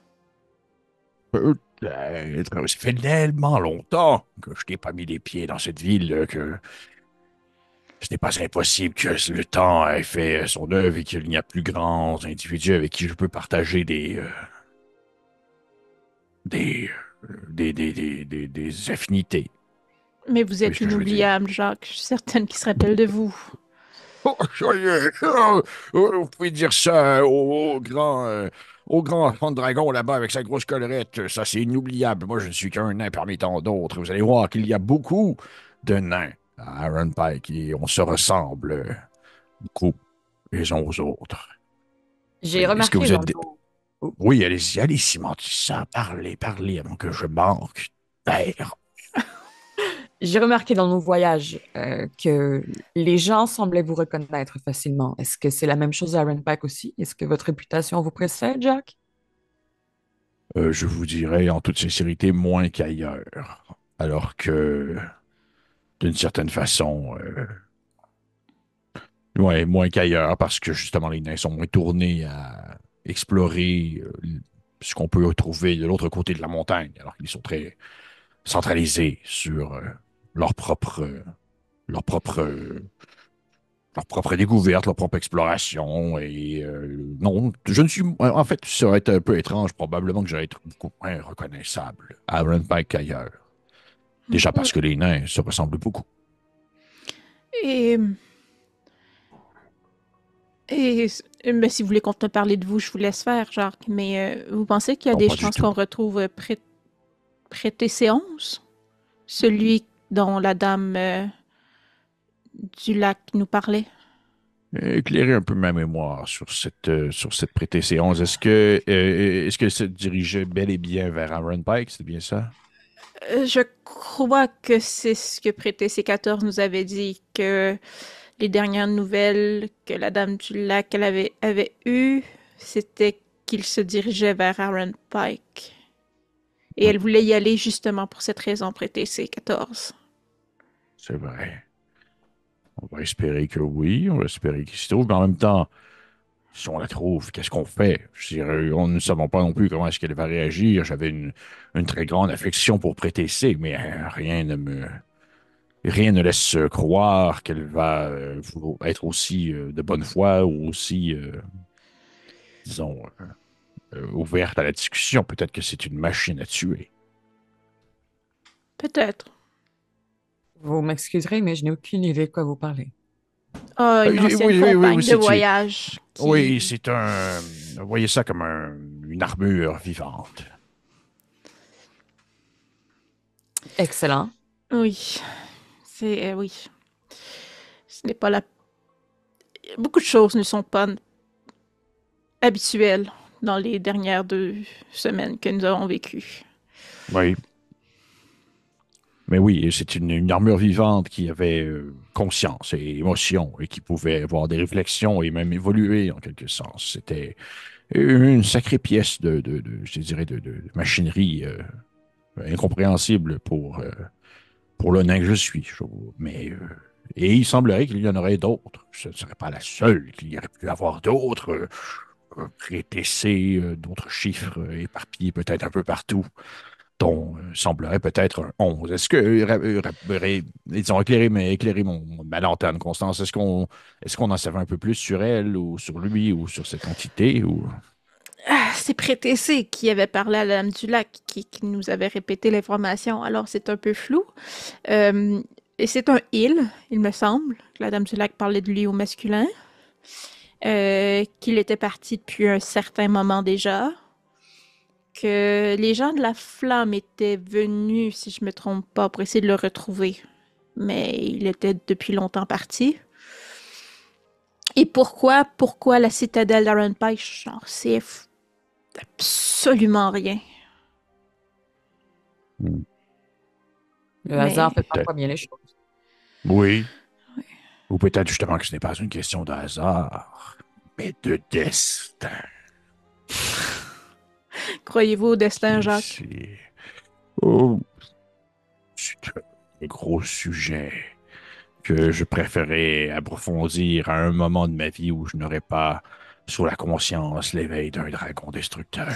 E: Peut-être. Ça fait tellement longtemps que je n'ai pas mis les pieds dans cette ville que ce n'est pas impossible que le temps ait fait son œuvre et qu'il n'y a plus grands individus avec qui je peux partager des, des affinités.
D: Mais vous
E: Oui,
D: êtes
E: ce que je veux dire.
D: inoubliable, Jacques. Je suis certaine qu'ils se rappellent de vous.
E: Oh, vous pouvez dire ça au grand enfant de dragon là-bas avec sa grosse collerette. Ça, c'est inoubliable. Moi, je ne suis qu'un nain parmi tant d'autres. Vous allez voir qu'il y a beaucoup de nains à Iron Pike et on se ressemble beaucoup les uns aux autres.
B: J'ai
E: Oui, est-ce que
B: remarqué
E: vous
B: dans
E: êtes...
B: nos...
E: Oui, allez-y, allez-y, ça. Parlez, parlez avant que je manque d'air.
B: J'ai remarqué dans nos voyages que les gens semblaient vous reconnaître facilement. Est-ce que c'est la même chose à Renpack aussi? Est-ce que votre réputation vous précède, Jack?
E: Je vous dirais en toute sincérité moins qu'ailleurs. Alors que, d'une certaine façon, ouais, moins qu'ailleurs, parce que justement les nains sont moins tournés à explorer ce qu'on peut trouver de l'autre côté de la montagne, alors qu'ils sont très centralisés sur leur propre, leur propre, leur propre découverte, leur propre exploration. Et non, je ne suis, en fait, ça aurait été un peu étrange, probablement que j'aurais été beaucoup moins reconnaissable à Ironpike qu'ailleurs. Déjà parce que les nains se ressemblent beaucoup.
D: Et, et mais si vous voulez continuer à parler de vous, je vous laisse faire, Jacques. Mais vous pensez qu'il y a
E: Non,
D: des
E: pas du
D: chances
E: tout.
D: qu'on retrouve prêté C11? Celui dont la dame du lac nous parlait?
E: Éclairer un peu ma mémoire sur cette prêtée C11. Est-ce que ça dirigeait bel et bien vers Aaron Pike, c'est bien ça?
D: Je crois que c'est ce que prêté C14 nous avait dit, que les dernières nouvelles que la dame du lac avait eues, c'était qu'il se dirigeait vers Aaron Pike. Et elle voulait y aller justement pour cette raison, prêter C14.
E: C'est vrai. On va espérer que oui, on va espérer qu'il s'y trouve, mais en même temps, si on la trouve, qu'est-ce qu'on fait? Je dirais, on ne savons pas non plus comment est-ce qu'elle va réagir. J'avais une très grande affection pour prêter C, mais rien ne laisse croire qu'elle va être aussi de bonne foi ou aussi, disons, ouverte à la discussion. Peut-être que c'est une machine à tuer.
D: Peut-être.
B: Vous m'excuserez, mais je n'ai aucune idée de quoi vous parlez.
D: Ah, une ancienne compagne de voyage
E: Oui,
D: qui...
E: c'est un... Vous voyez ça comme une armure vivante.
B: Excellent.
D: Oui. C'est... oui. Ce n'est pas la... Beaucoup de choses ne sont pas habituelles dans les dernières 2 semaines que nous avons vécues.
E: Oui. Mais oui, c'est une armure vivante qui avait conscience et émotion et qui pouvait avoir des réflexions et même évoluer en quelque sens. C'était une sacrée pièce je dirais, de machinerie incompréhensible pour le nain que je suis. Mais, et il semblerait qu'il y en aurait d'autres. Ce ne serait pas la seule, qu'il y aurait pu avoir d'autres prétessés, d'autres chiffres éparpillés peut-être un peu partout dont semblerait peut-être un 11. Est-ce que, disons, éclairer ma lanterne, Constance, est-ce qu'on en savait un peu plus sur elle ou sur lui ou sur cette entité ou...
D: C'est Prétessé qui avait parlé à la Dame du Lac, qui nous avait répété l'information. Alors, c'est un peu flou. Et c'est un il me semble, que la Dame du Lac parlait de lui au masculin. Qu'il était parti depuis un certain moment déjà. Que les gens de la Flamme étaient venus, si je me trompe pas, pour essayer de le retrouver. Mais il était depuis longtemps parti. Et pourquoi la citadelle d'Iron Pike? Genre, c'est absolument rien.
B: Le hasard fait
E: Peut-être.
B: parfois bien les choses.
E: Oui.
D: Oui.
E: Ou peut-être justement que ce n'est pas une question de hasard, mais de destin.
D: Croyez-vous au destin, Jacques?
E: Oh, c'est un gros sujet que je préférais approfondir à un moment de ma vie où je n'aurais pas sous la conscience l'éveil d'un dragon destructeur.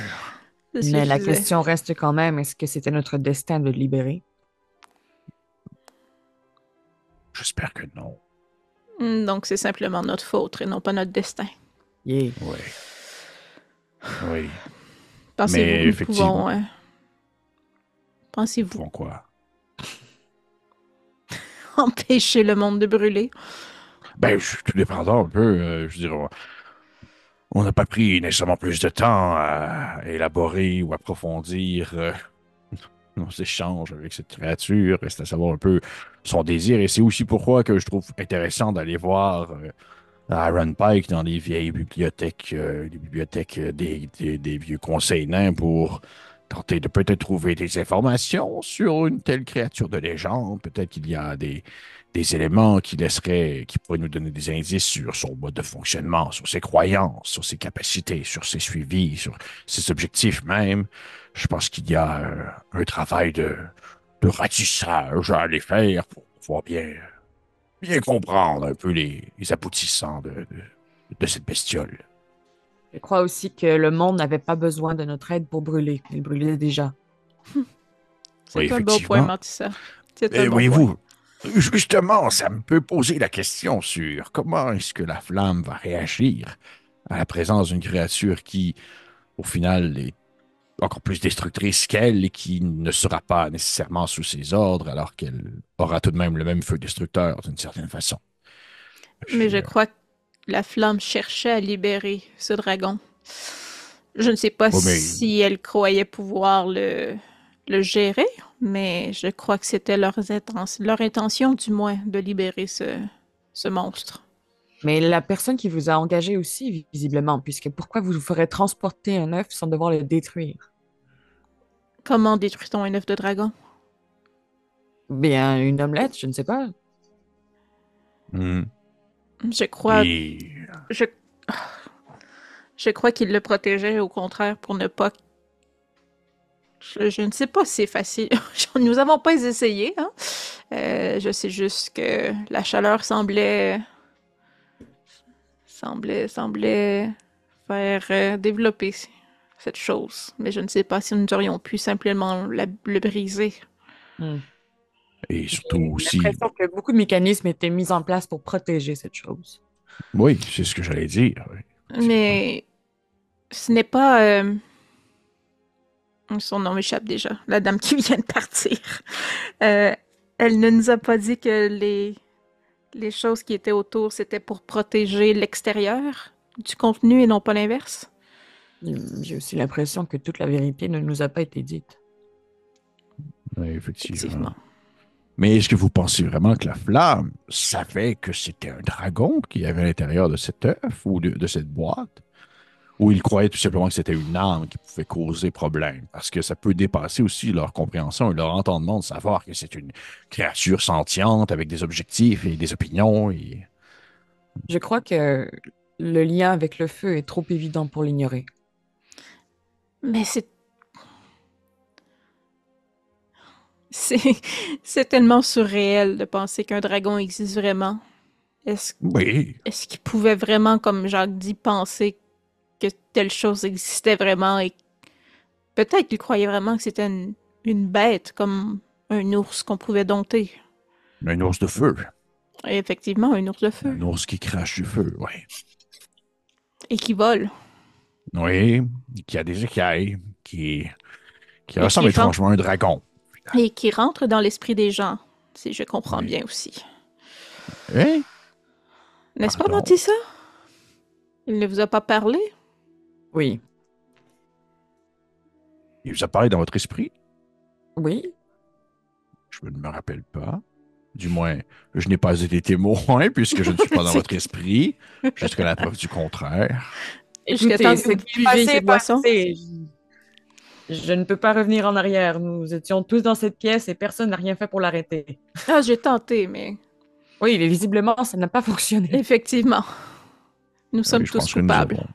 D: C'est ce que
B: Mais
D: je
B: la
D: disais.
B: question reste quand même, est-ce que c'était notre destin de le libérer?
E: J'espère que non.
D: Donc, c'est simplement notre faute et non pas notre destin.
B: Yeah.
E: Oui. Oui.
D: Pensez-vous
E: Mais
D: que nous
E: effectivement.
D: pouvons... Pensez-vous
E: Font quoi?
D: empêcher le monde de brûler?
E: Ben, je suis tout dépendant un peu. Je veux dire, on n'a pas pris nécessairement plus de temps à élaborer ou approfondir nos échanges avec cette créature. Reste à savoir un peu son désir. Et c'est aussi pourquoi que je trouve intéressant d'aller voir Iron Pike dans les vieilles bibliothèques, des vieux conseils nains pour tenter de peut-être trouver des informations sur une telle créature de légende. Peut-être qu'il y a des éléments qui pourraient nous donner des indices sur son mode de fonctionnement, sur ses croyances, sur ses capacités, sur ses suivis, sur ses objectifs même. Je pense qu'il y a un travail de ratissage à aller faire pour pouvoir bien comprendre un peu les aboutissants de cette bestiole.
B: Je crois aussi que le monde n'avait pas besoin de notre aide pour brûler. Il brûlait déjà.
D: C'est
E: Oui,
D: un bon point,
E: effectivement.
D: Martissa. C'est
E: Mais
D: un bon point.
E: voyez-vous, justement, ça me peut poser la question sur comment est-ce que la flamme va réagir à la présence d'une créature qui, au final, est encore plus destructrice qu'elle et qui ne sera pas nécessairement sous ses ordres alors qu'elle aura tout de même le même feu destructeur d'une certaine façon.
D: Mais je
E: Puis,
D: crois que la flamme cherchait à libérer ce dragon. Je ne sais pas
E: oh, mais
D: si elle croyait pouvoir le gérer, mais je crois que c'était leur intention, du moins, de libérer ce monstre.
B: Mais la personne qui vous a engagé aussi, visiblement, puisque pourquoi vous ferez transporter un œuf sans devoir le détruire?
D: Comment détruit-on un œuf de dragon?
B: Bien, une omelette, je ne sais pas.
E: hmm,
D: Je crois,
E: et
D: je, je crois qu'il le protégeait, au contraire, pour ne pas... Je ne sais pas si c'est facile. Nous n'avons pas essayé, hein? Je sais juste que la chaleur semblait faire développer cette chose. Mais je ne sais pas si nous aurions pu simplement le briser.
B: Hmm.
E: et
B: J'ai
E: surtout aussi,
B: l'impression que beaucoup de mécanismes étaient mis en place pour protéger cette chose.
E: oui, c'est ce que j'allais dire. Oui, effectivement.
D: Mais ce n'est pas... son nom m'échappe déjà. La dame qui vient de partir. Elle ne nous a pas dit que les choses qui étaient autour, c'était pour protéger l'extérieur du contenu et non pas l'inverse.
B: J'ai aussi l'impression que toute la vérité ne nous a pas été dite.
E: Oui, effectivement.
D: Effectivement.
E: Mais est-ce que vous pensez vraiment que la flamme savait que c'était un dragon qui avait à l'intérieur de cet œuf ou de cette boîte? Ou ils croyaient tout simplement que c'était une arme qui pouvait causer problème? Parce que ça peut dépasser aussi leur compréhension et leur entendement de savoir que c'est une créature sentiente avec des objectifs et des opinions. Et...
B: Je crois que le lien avec le feu est trop évident pour l'ignorer.
D: Mais c'est tellement surréel de penser qu'un dragon existe vraiment.
E: Oui,
D: Est-ce qu'il pouvait vraiment, comme Jacques dit, penser que telle chose existait vraiment et peut-être qu'il croyait vraiment que c'était une bête, comme un ours qu'on pouvait dompter.
E: un ours de feu.
D: Et effectivement, un ours de feu.
E: Un ours qui crache du feu, oui.
D: Et qui vole.
E: Oui, qui a des écailles, qui
D: Et
E: ressemble
D: qui rentre,
E: étrangement à un dragon.
D: et qui rentre dans l'esprit des gens, si je comprends
E: Oui.
D: bien aussi.
E: Hein?
D: N'est-ce pas,
E: Pardon?
D: Mantissa? Il ne vous a pas parlé?
B: Oui.
E: Il vous a parlé dans votre esprit?
B: Oui.
E: Je ne me rappelle pas. Du moins, je n'ai pas été témoin puisque je ne suis pas dans votre esprit, jusqu'à la preuve du contraire.
D: Jusqu'à temps
B: Écoutez,
D: que
B: ce
D: vous
B: qui est
D: buviez
B: passé
D: ces
B: est
D: boissons?
B: passé. Je ne peux pas revenir en arrière. Nous étions tous dans cette pièce et personne n'a rien fait pour l'arrêter.
D: Ah, j'ai tenté, mais
B: Oui, mais visiblement, ça n'a pas fonctionné.
D: effectivement, nous
E: Oui,
D: sommes
E: je
D: tous
E: pense que
D: coupables.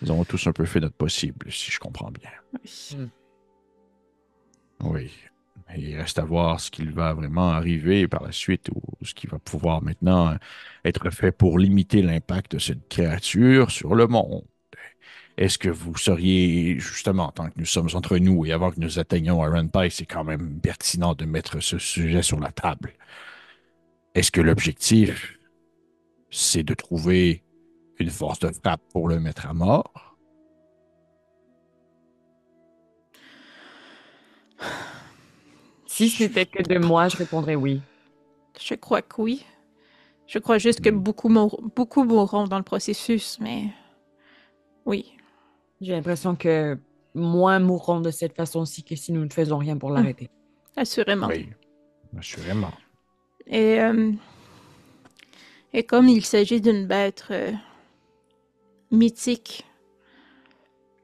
E: nous avons tous un peu fait notre possible, si je comprends bien.
D: Oui.
E: Oui. Et il reste à voir ce qu'il va vraiment arriver par la suite ou ce qui va pouvoir maintenant être fait pour limiter l'impact de cette créature sur le monde. Est-ce que vous seriez, justement, tant que nous sommes entre nous et avant que nous atteignions Iron Pie, c'est quand même pertinent de mettre ce sujet sur la table. Est-ce que l'objectif, c'est de trouver une force de frappe pour le mettre à mort?
B: Si ce n'était que de moi, je répondrais oui.
D: Je crois que oui. Je crois juste que
E: Hmm.
D: beaucoup mourront dans le processus, mais oui.
B: J'ai l'impression que moins mourront de cette façon-ci que si nous ne faisons rien pour l'arrêter.
D: Assurément.
E: Oui, assurément.
D: Et, euh, et comme il s'agit d'une bête mythique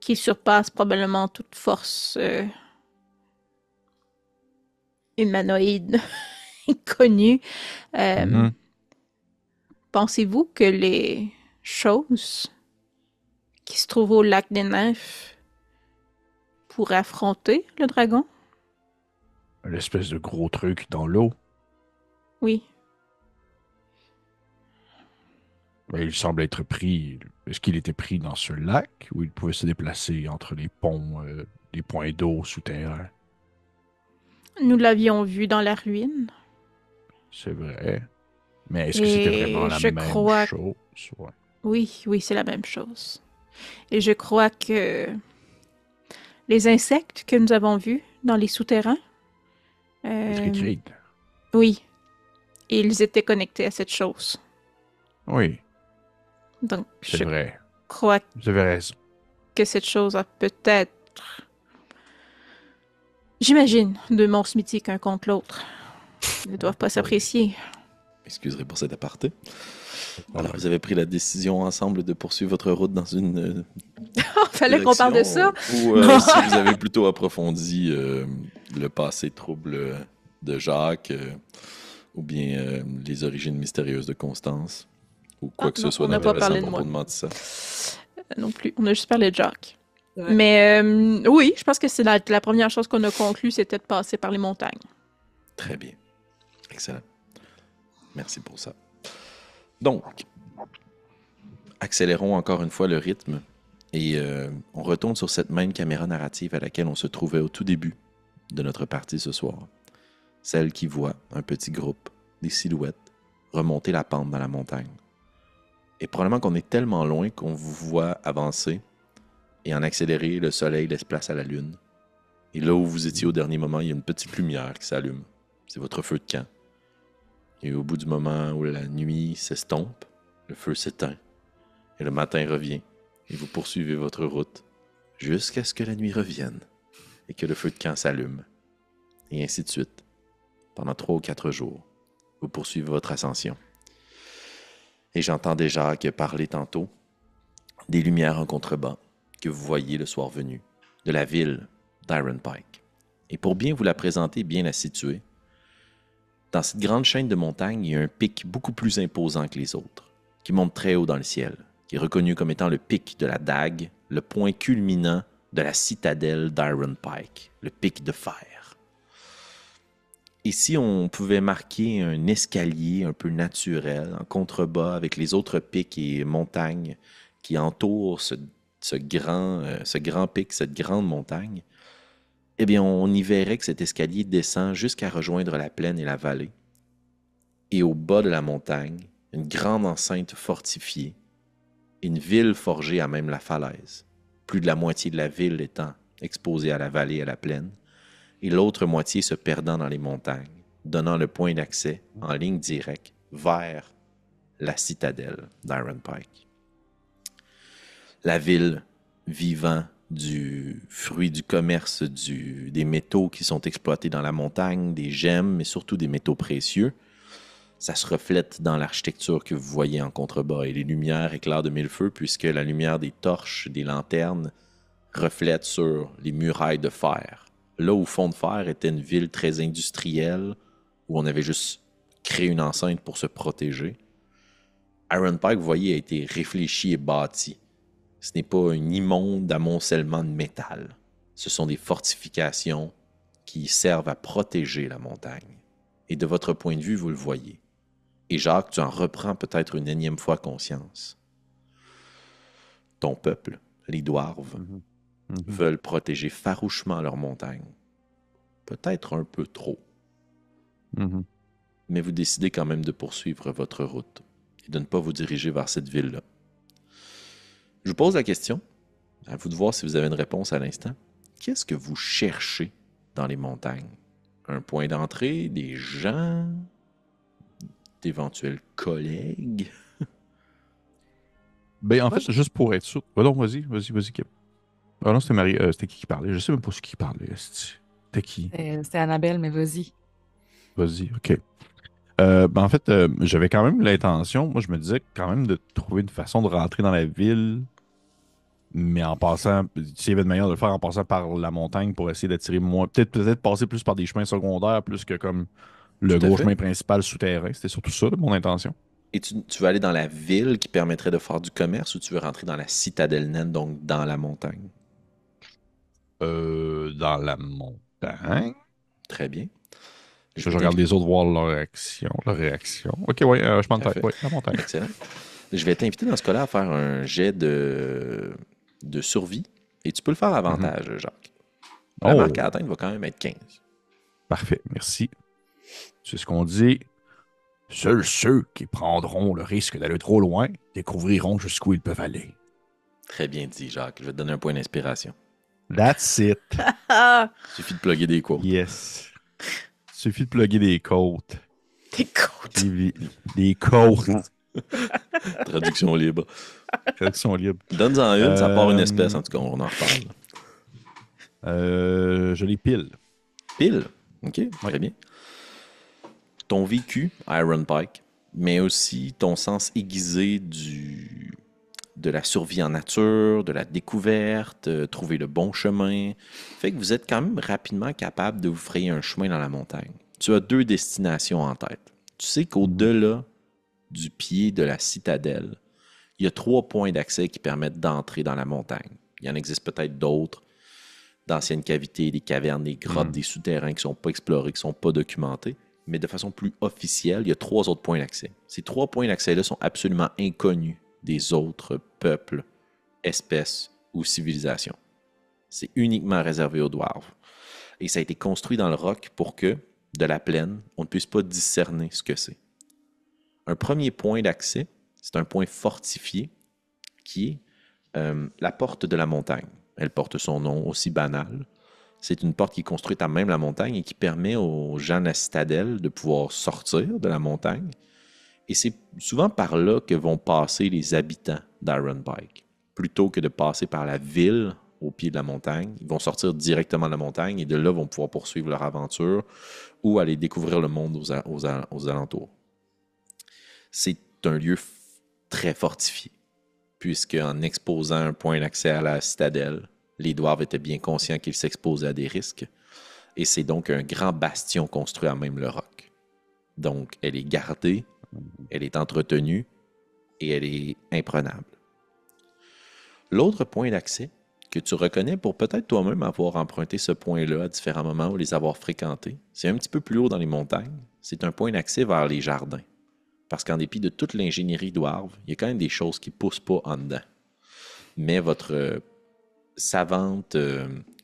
D: qui surpasse probablement toute force humanoïde connue,
E: Mhm.
D: pensez-vous que les choses qui se trouvent au lac des nymphes pourraient affronter le dragon?
E: L'espèce de gros truc dans l'eau.
D: Oui.
E: Ben, il semble être pris. Est-ce qu'il était pris dans ce lac ou il pouvait se déplacer entre les ponts, les points d'eau souterrains?
D: Nous l'avions vu dans la ruine.
E: C'est vrai. Mais est-ce que c'était vraiment
D: Et
E: la
D: je
E: même
D: crois...
E: chose? Ouais.
D: Oui, c'est la même chose. Et je crois que les insectes que nous avons vus dans les souterrains,
E: Les
D: euh,
E: tricrides.
D: oui, ils étaient connectés à cette chose.
E: Oui,
D: Donc,
E: c'est
D: je
E: vrai.
D: crois
E: Vous avez raison.
D: que cette chose a peut-être... J'imagine deux monstres mythiques un contre l'autre. Ils ne doivent pas s'apprécier.
A: Excuserez pour cet aparté. Alors,
E: Ouais.
A: vous avez pris la décision ensemble de poursuivre votre route dans une
D: Fallait qu'on parle de ça.
A: ou si vous avez plutôt approfondi le passé trouble de Jacques ou bien les origines mystérieuses de Constance ou quoi
D: Ah,
A: que
D: non,
A: ce soit
D: on n'a pas
A: d'intéressant
D: parlé
A: à
D: de
A: propos
D: moi.
A: de Mantissa.
D: Non plus. On a juste parlé de Jacques.
B: Ouais.
D: Mais oui, je pense que c'est la première chose qu'on a conclue, c'était de passer par les montagnes.
A: Très bien. Excellent. Merci pour ça. Donc, accélérons encore une fois le rythme et on retourne sur cette même caméra narrative à laquelle on se trouvait au tout début de notre partie ce soir. Celle qui voit un petit groupe, des silhouettes, remonter la pente dans la montagne. Et probablement qu'on est tellement loin qu'on vous voit avancer et en accélérer, le soleil laisse place à la lune. Et là où vous étiez au dernier moment, il y a une petite lumière qui s'allume. C'est votre feu de camp. Et au bout du moment où la nuit s'estompe, le feu s'éteint. Et le matin revient. Et vous poursuivez votre route jusqu'à ce que la nuit revienne et que le feu de camp s'allume. Et ainsi de suite. Pendant 3 ou 4 jours, vous poursuivez votre ascension. Et j'entends déjà que parler tantôt des lumières en contrebas que vous voyez le soir venu, de la ville d'Iron Pike. Et pour bien vous la présenter, bien la situer, dans cette grande chaîne de montagnes, il y a un pic beaucoup plus imposant que les autres, qui monte très haut dans le ciel, qui est reconnu comme étant le pic de la dague, le point culminant de la citadelle d'Iron Pike, le pic de fer. Ici, on pouvait marquer un escalier un peu naturel, en contrebas, avec les autres pics et montagnes qui entourent ce grand pic, cette grande montagne. Eh bien, on y verrait que cet escalier descend jusqu'à rejoindre la plaine et la vallée. Et au bas de la montagne, une grande enceinte fortifiée, une ville forgée à même la falaise, plus de la moitié de la ville étant exposée à la vallée et à la plaine, et l'autre moitié se perdant dans les montagnes, donnant le point d'accès en ligne directe vers la citadelle d'Iron Pike. La ville vivant du fruit du commerce des métaux qui sont exploités dans la montagne, des gemmes, mais surtout des métaux précieux, ça se reflète dans l'architecture que vous voyez en contrebas et les lumières éclairent de mille feux puisque la lumière des torches, des lanternes reflète sur les murailles de fer. Là où Fond de Fer était une ville très industrielle où on avait juste créé une enceinte pour se protéger, Iron Pike, vous voyez, a été réfléchi et bâti. Ce n'est pas un immonde amoncellement de métal. Ce sont des fortifications qui servent à protéger la montagne. Et de votre point de vue, vous le voyez. Et Jacques, tu en reprends peut-être une énième fois conscience. Ton peuple, les Dwarves, veulent protéger farouchement leur montagne. Peut-être un peu trop. Mais vous décidez quand même de poursuivre votre route et de ne pas vous diriger vers cette ville-là. Je vous pose la question, à vous de voir si vous avez une réponse à l'instant. Qu'est-ce que vous cherchez dans les montagnes? Un point d'entrée, des gens, d'éventuels collègues?
C: Ben, en fait, juste pour être sûr. Oh non, vas-y, Kip. Ah non, c'était Marie. C'était qui parlait? Je sais même pas ce qui parlait. C'était qui?
B: C'était Annabelle, mais vas-y.
C: Vas-y, OK. Ben en fait, j'avais quand même l'intention, moi je me disais quand même de trouver une façon de rentrer dans la ville, mais en passant, s'il y avait une manière de le faire en passant par la montagne pour essayer d'attirer moins, peut-être passer plus par des chemins secondaires plus que comme le
A: Tout à
C: gros
A: fait.
C: chemin principal souterrain. C'était surtout ça, mon intention.
A: Et tu veux aller dans la ville qui permettrait de faire du commerce ou tu veux rentrer dans la citadelle naine, donc dans la montagne?
C: Dans la montagne.
A: Très bien.
C: Je regarde les autres voir leur réaction. OK, oui, je m'en tête.
A: Parfait.
C: Oui, la montagne.
A: Excellent. Je vais t'inviter dans ce cas-là à faire un jet de survie. Et tu peux le faire à avantage, Jacques. La marque à atteindre va quand même être 15.
C: Parfait, merci. C'est ce qu'on dit.
E: Seuls ceux qui prendront le risque d'aller trop loin découvriront jusqu'où ils peuvent aller.
A: Très bien dit, Jacques. Je vais te donner un point d'inspiration.
C: That's it.
A: Suffit de plugger des quotes.
C: Yes. Suffit de plugger des côtes.
D: Des côtes.
C: Des côtes.
A: Traduction libre.
C: Traduction libre.
A: Donne-en une, ça part une espèce, en tout cas, on en reparle.
C: Je les pile.
A: Pile. OK, très bien. Ton vécu, Iron Pike, mais aussi ton sens aiguisé de la survie en nature, de la découverte, trouver le bon chemin, fait que vous êtes quand même rapidement capable de vous frayer un chemin dans la montagne. Tu as 2 destinations en tête. Tu sais qu'au-delà du pied de la citadelle, il y a 3 points d'accès qui permettent d'entrer dans la montagne. Il y en existe peut-être d'autres, d'anciennes cavités, des cavernes, des grottes, des souterrains qui ne sont pas explorés, qui ne sont pas documentés. Mais de façon plus officielle, il y a 3 autres points d'accès. Ces 3 points d'accès-là sont absolument inconnus des autres peuples, espèces ou civilisations. C'est uniquement réservé aux Dwarves. Et ça a été construit dans le roc pour que, de la plaine, on ne puisse pas discerner ce que c'est. Un premier point d'accès, c'est un point fortifié qui est la porte de la montagne. Elle porte son nom aussi banal. C'est une porte qui est construite à même la montagne et qui permet aux gens de la citadelle de pouvoir sortir de la montagne. Et c'est souvent par là que vont passer les habitants d'Iron Pike. Plutôt que de passer par la ville au pied de la montagne, ils vont sortir directement de la montagne et de là vont pouvoir poursuivre leur aventure ou aller découvrir le monde aux alentours. C'est un lieu très fortifié, puisque en exposant un point d'accès à la citadelle, les Dwarves étaient bien conscients qu'ils s'exposaient à des risques, et c'est donc un grand bastion construit à même le roc. Donc, elle est gardée, elle est entretenue, et elle est imprenable. L'autre point d'accès, que tu reconnais pour peut-être toi-même avoir emprunté ce point-là à différents moments ou les avoir fréquentés, c'est un petit peu plus haut dans les montagnes, c'est un point d'accès vers les jardins. Parce qu'en dépit de toute l'ingénierie Dwarve, il y a quand même des choses qui ne poussent pas en dedans. Mais votre savante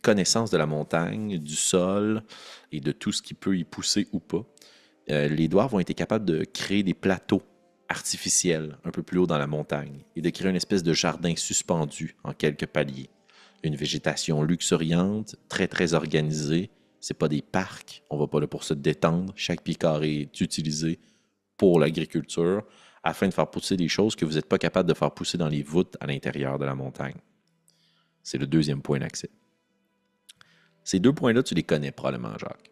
A: connaissance de la montagne, du sol et de tout ce qui peut y pousser ou pas, les Dwarves ont été capables de créer des plateaux artificiels un peu plus haut dans la montagne et de créer une espèce de jardin suspendu en quelques paliers. Une végétation luxuriante, très, très organisée. C'est pas des parcs. On va pas là pour se détendre. Chaque pied carré est utilisé pour l'agriculture afin de faire pousser des choses que vous n'êtes pas capable de faire pousser dans les voûtes à l'intérieur de la montagne. C'est le deuxième point d'accès. Ces 2 points-là, tu les connais probablement, Jacques.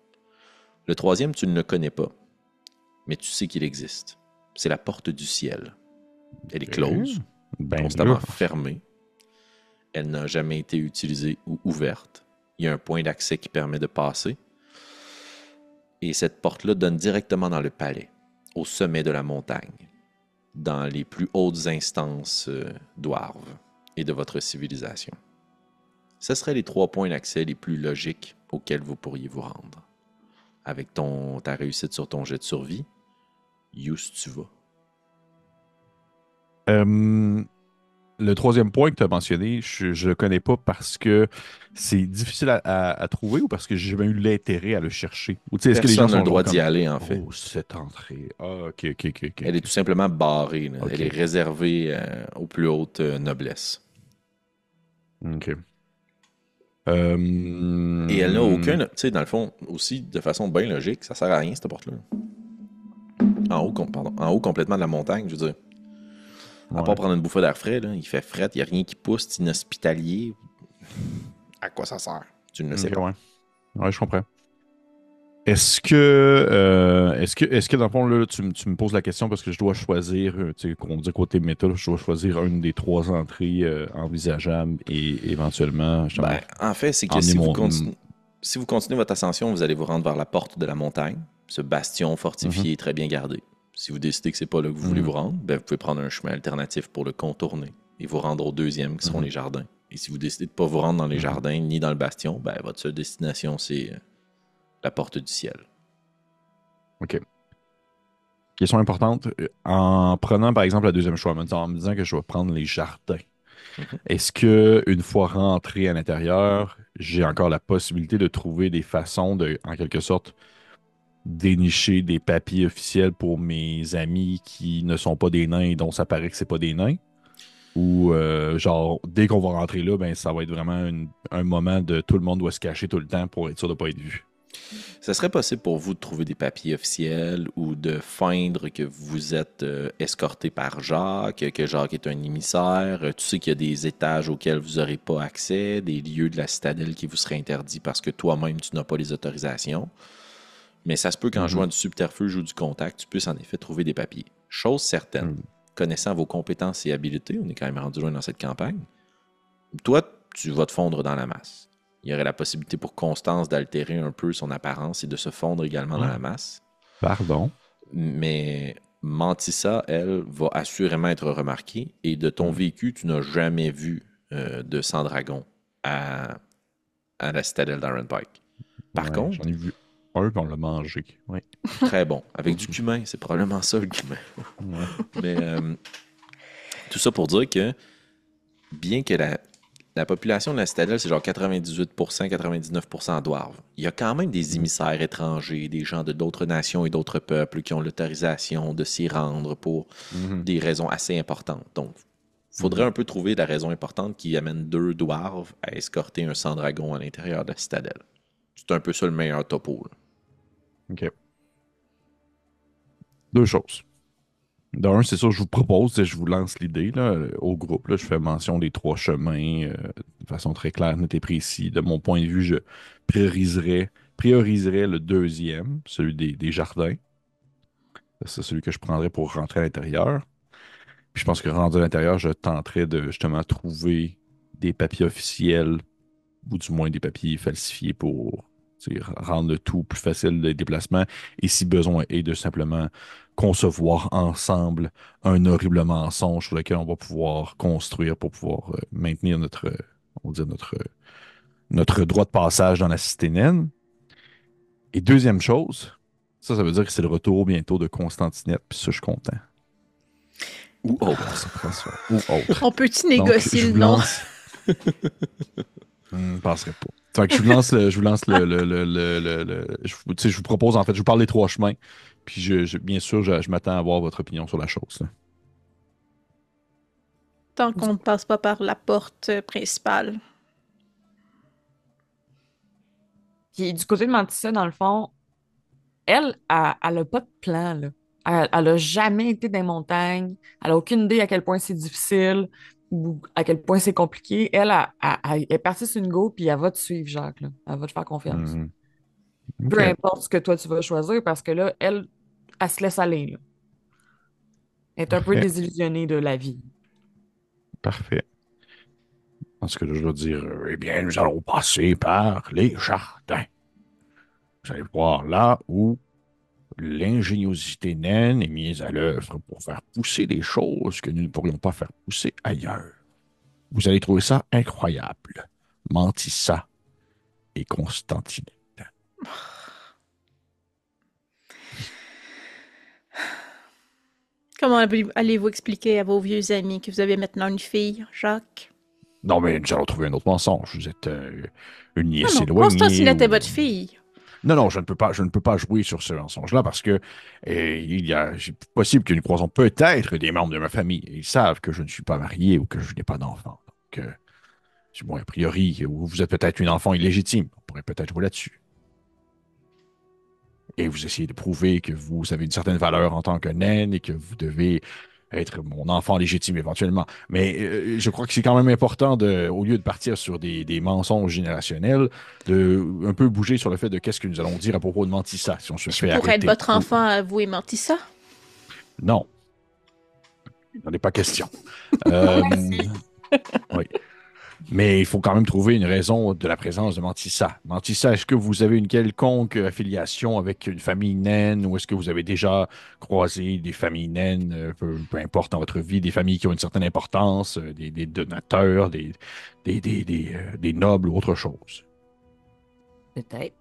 A: Le troisième, tu ne le connais pas, mais tu sais qu'il existe. C'est la porte du ciel. Elle est close, constamment fermée. Elle n'a jamais été utilisée ou ouverte. Il y a un point d'accès qui permet de passer. Et cette porte-là donne directement dans le palais, au sommet de la montagne, dans les plus hautes instances d'Ouarve et de votre civilisation. Ce seraient les 3 points d'accès les plus logiques auxquels vous pourriez vous rendre. Avec ta réussite sur ton jet de survie, Yous, tu vas.
C: Le troisième point que tu as mentionné, je ne le connais pas parce que c'est difficile à trouver ou parce que j'ai jamais eu l'intérêt à le chercher. Ou, est-ce que les gens
A: Personne n'a
C: sont
A: le droit
C: comme,
A: d'y aller, en fait.
C: Oh, cette entrée. Ah, ok.
A: Elle est tout simplement barrée. Là.
C: Ok.
A: Elle est réservée aux plus hautes noblesses.
C: Ok.
A: Et elle n'a aucun... Tu sais, dans le fond, aussi, de façon bien logique, ça sert à rien, cette porte-là. En haut complètement de la montagne, je veux dire. À part prendre une bouffée d'air frais, là, il fait fret, il n'y a rien qui pousse, c'est inhospitalier. À quoi ça sert? Tu ne le sais pas.
C: Ouais, je comprends. Est-ce que dans le fond, là, tu me poses la question parce que je dois choisir, tu sais, on dit côté méta, je dois choisir une des 3 entrées envisageables et éventuellement...
A: Ben, en fait, c'est que si vous continuez votre ascension, vous allez vous rendre vers la porte de la montagne, ce bastion fortifié très bien gardé. Si vous décidez que c'est pas là que vous voulez vous rendre, ben, vous pouvez prendre un chemin alternatif pour le contourner et vous rendre au deuxième, qui seront les jardins. Et si vous décidez de ne pas vous rendre dans les jardins ni dans le bastion, ben, votre seule destination, c'est la porte du ciel.
C: OK. Question importante. En prenant, par exemple, la deuxième choix, en me disant que je vais prendre les jardins, est-ce que une fois rentré à l'intérieur, j'ai encore la possibilité de trouver des façons de, en quelque sorte, dénicher des papiers officiels pour mes amis qui ne sont pas des nains et dont ça paraît que c'est pas des nains? Ou genre, dès qu'on va rentrer là, ben ça va être vraiment un moment de tout le monde doit se cacher tout le temps pour être sûr de ne pas être vu.
A: Ça serait possible pour vous de trouver des papiers officiels ou de feindre que vous êtes escorté par Jacques, que Jacques est un émissaire. Tu sais qu'il y a des étages auxquels vous n'aurez pas accès, des lieux de la citadelle qui vous seraient interdits parce que toi-même, tu n'as pas les autorisations. Mais ça se peut qu'en jouant du subterfuge ou du contact, tu puisses en effet trouver des papiers. Chose certaine, connaissant vos compétences et habiletés, on est quand même rendu loin dans cette campagne, toi, tu vas te fondre dans la masse. Il y aurait la possibilité pour Constance d'altérer un peu son apparence et de se fondre également dans la masse.
C: Pardon.
A: Mais Mantissa, elle, va assurément être remarquée. Et de ton vécu, tu n'as jamais vu de sang-dragon à la citadelle d'Iron Pike. Par contre...
C: J'en ai vu un, puis on l'a mangé. Oui.
A: Très bon. Avec du cumin, c'est probablement ça le cumin. Mais tout ça pour dire que bien que la population de la citadelle, c'est genre 98%, 99% d'Ouarves. Il y a quand même des émissaires étrangers, des gens de d'autres nations et d'autres peuples qui ont l'autorisation de s'y rendre pour des raisons assez importantes. Donc, il faudrait un peu trouver la raison importante qui amène 2 Dwarves à escorter un sang-dragon à l'intérieur de la citadelle. C'est un peu ça le meilleur topo. Là.
C: OK. 2 choses. D'un, c'est ça, je vous propose, je vous lance l'idée là, au groupe. Là, je fais mention des 3 chemins de façon très claire, nette et précise. De mon point de vue, je prioriserais le deuxième, celui des jardins. C'est celui que je prendrais pour rentrer à l'intérieur. Puis je pense que rendu à l'intérieur, je tenterais de justement trouver des papiers officiels ou du moins des papiers falsifiés pour rendre le tout plus facile de déplacement et si besoin est de simplement concevoir ensemble un horrible mensonge sur lequel on va pouvoir construire pour pouvoir maintenir notre droit de passage dans la cité naine. Et deuxième chose, ça veut dire que c'est le retour bientôt de Constantinette, puis ça, je suis content.
A: Ou autre.
C: Ou autre.
D: On peut-tu négocier le nom?
C: Je ne penserais pas. Fait que je vous lance je vous propose, en fait, je vous parle des 3 chemins. Puis bien sûr, je m'attends à avoir votre opinion sur la chose. Là.
D: Tant qu'on ne passe pas par la porte principale.
B: Puis du côté de Mantissa, dans le fond, elle a pas de plan, là. Elle a jamais été dans les montagnes. Elle a aucune idée à quel point c'est difficile ou à quel point c'est compliqué. Elle est partie sur une go, puis elle va te suivre, Jacques, là. Elle va te faire confiance.
C: Mhm.
B: Peu
C: OK,
B: importe ce que toi tu vas choisir, parce que là, elle se laisse aller, là. Elle est un peu
C: parfait,
B: désillusionnée de la vie.
C: parfait.
E: Parce que là, je dois dire, eh bien, nous allons passer par les jardins. Vous allez voir là où l'ingéniosité naine est mise à l'œuvre pour faire pousser des choses que nous ne pourrions pas faire pousser ailleurs. Vous allez trouver ça incroyable. Mantissa et Constantinette.
D: Comment allez-vous expliquer à vos vieux amis que vous avez maintenant une fille, Jacques?
E: Non, mais nous allons trouver un autre mensonge. Vous êtes une
D: Non,
E: nièce
D: non,
E: éloignée
D: Constantinette est
E: ou...
D: votre fille.
E: Non, non, je ne peux pas jouer sur ce mensonge-là parce que c'est possible que nous croisons peut-être des membres de ma famille. Ils savent que je ne suis pas marié ou que je n'ai pas d'enfant. Donc, bon, a priori, vous êtes peut-être une enfant illégitime. On pourrait peut-être jouer là-dessus. Et vous essayez de prouver que vous avez une certaine valeur en tant que naine et que vous devez être mon enfant légitime éventuellement. Mais je crois que c'est quand même important au lieu de partir sur des mensonges générationnels, de un peu bouger sur le fait de qu'est-ce que nous allons dire à propos de Mantissa si on se
D: Je
E: fait
D: pourrais être
E: arrêter.
D: votre enfant à vous et Mantissa?
E: Non, il n'en est pas question. Euh, oui. Mais il faut quand même trouver une raison de la présence de Mantissa. Mantissa, est-ce que vous avez une quelconque affiliation avec une famille naine ou est-ce que vous avez déjà croisé des familles naines, peu importe dans votre vie, des familles qui ont une certaine importance, des donateurs, des nobles ou autre chose?
B: Peut-être.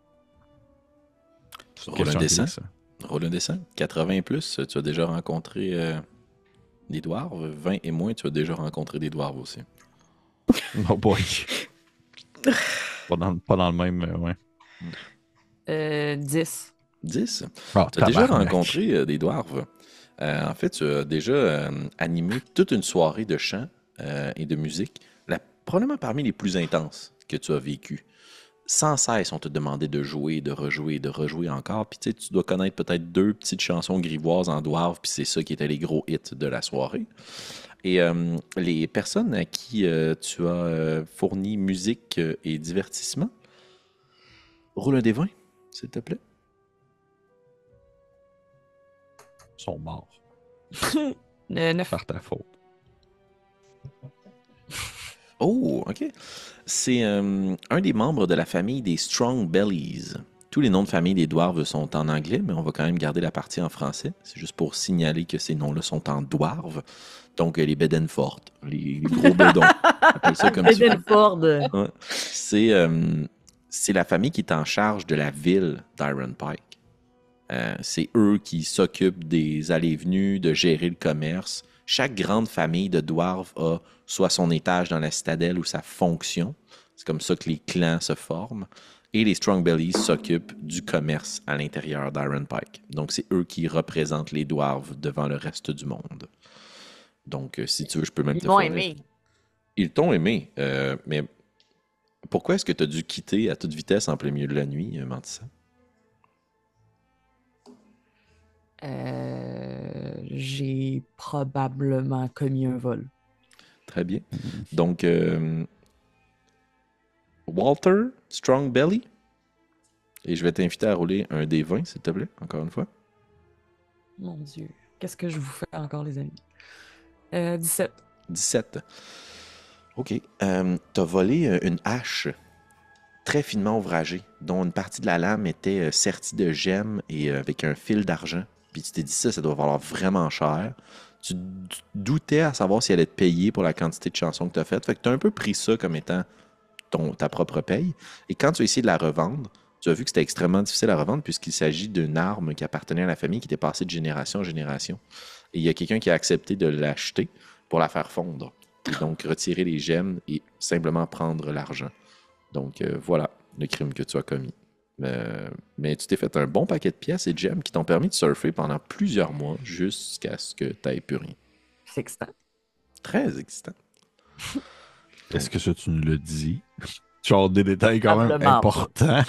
E: C'est une
A: Roule un
E: question
A: dessin.
E: intéressante.
A: Roule un dessin. 80 et plus, tu as déjà rencontré des dwarves. 20 et moins, tu as déjà rencontré des dwarves aussi.
E: Oh boy. Pas dans le même. Ouais.
B: 10.
A: 10.
E: Ah,
A: Tu as déjà
E: tabarnak.
A: rencontré des dwarves. En fait, tu as déjà animé toute une soirée de chant et de musique, probablement parmi les plus intenses que tu as vécues. Sans cesse, on te demandait de jouer, de rejouer, de rejouer encore. Puis tu sais, tu dois connaître peut-être 2 petites chansons grivoises en dwarves, puis c'est ça qui étaient les gros hits de la soirée. Et les personnes à qui tu as fourni musique et divertissement, roule un des 20, s'il te plaît.
E: Ils sont morts
B: 9.
E: par ta faute.
A: Oh, OK. C'est un des membres de la famille des Strong Bellies. Tous les noms de famille des dwarves sont en anglais, mais on va quand même garder la partie en français. C'est juste pour signaler que ces noms-là sont en dwarves. Donc, les Bedenford, les gros bedons. On appelle ça comme ça.
B: Bedenford.
A: Ouais. C'est la famille qui est en charge de la ville d'Iron Pike. C'est eux qui s'occupent des allées et venues, de gérer le commerce. Chaque grande famille de dwarves a soit son étage dans la citadelle ou sa fonction. C'est comme ça que les clans se forment. Et les Strong Bellies s'occupent du commerce à l'intérieur d'Iron Pike. Donc, c'est eux qui représentent les dwarves devant le reste du monde. Donc, si tu veux, je peux même
B: Ils
A: te
B: m'ont
A: faire...
B: aimé.
A: Ils t'ont aimé, mais pourquoi est-ce que tu as dû quitter à toute vitesse en plein milieu de la nuit, Mantissa?
B: J'ai probablement commis un vol.
A: Très bien. Donc, Walter Strong Belly, et je vais t'inviter à rouler un des 20, s'il te plaît, encore une fois.
B: Mon Dieu. Qu'est-ce que je vous fais encore, les amis? 17.
A: 17. OK. T'as volé une hache très finement ouvragée, dont une partie de la lame était sertie de gemmes et avec un fil d'argent. Puis tu t'es dit ça doit valoir vraiment cher. Tu doutais à savoir si elle allait te payer pour la quantité de chansons que tu as faites. Fait que tu as un peu pris ça comme étant ta propre paye. Et quand tu as essayé de la revendre, tu as vu que c'était extrêmement difficile à revendre puisqu'il s'agit d'une arme qui appartenait à la famille qui était passée de génération en génération. Et il y a quelqu'un qui a accepté de l'acheter pour la faire fondre. Et donc retirer les gemmes et simplement prendre l'argent. Donc voilà le crime que tu as commis. Mais tu t'es fait un bon paquet de pièces et de gemmes qui t'ont permis de surfer pendant plusieurs mois jusqu'à ce que tu n'aies plus rien.
B: C'est excitant.
A: Très excitant.
C: Est-ce que ça, tu nous le dis? Genre des détails quand même
B: Probablement
C: importants.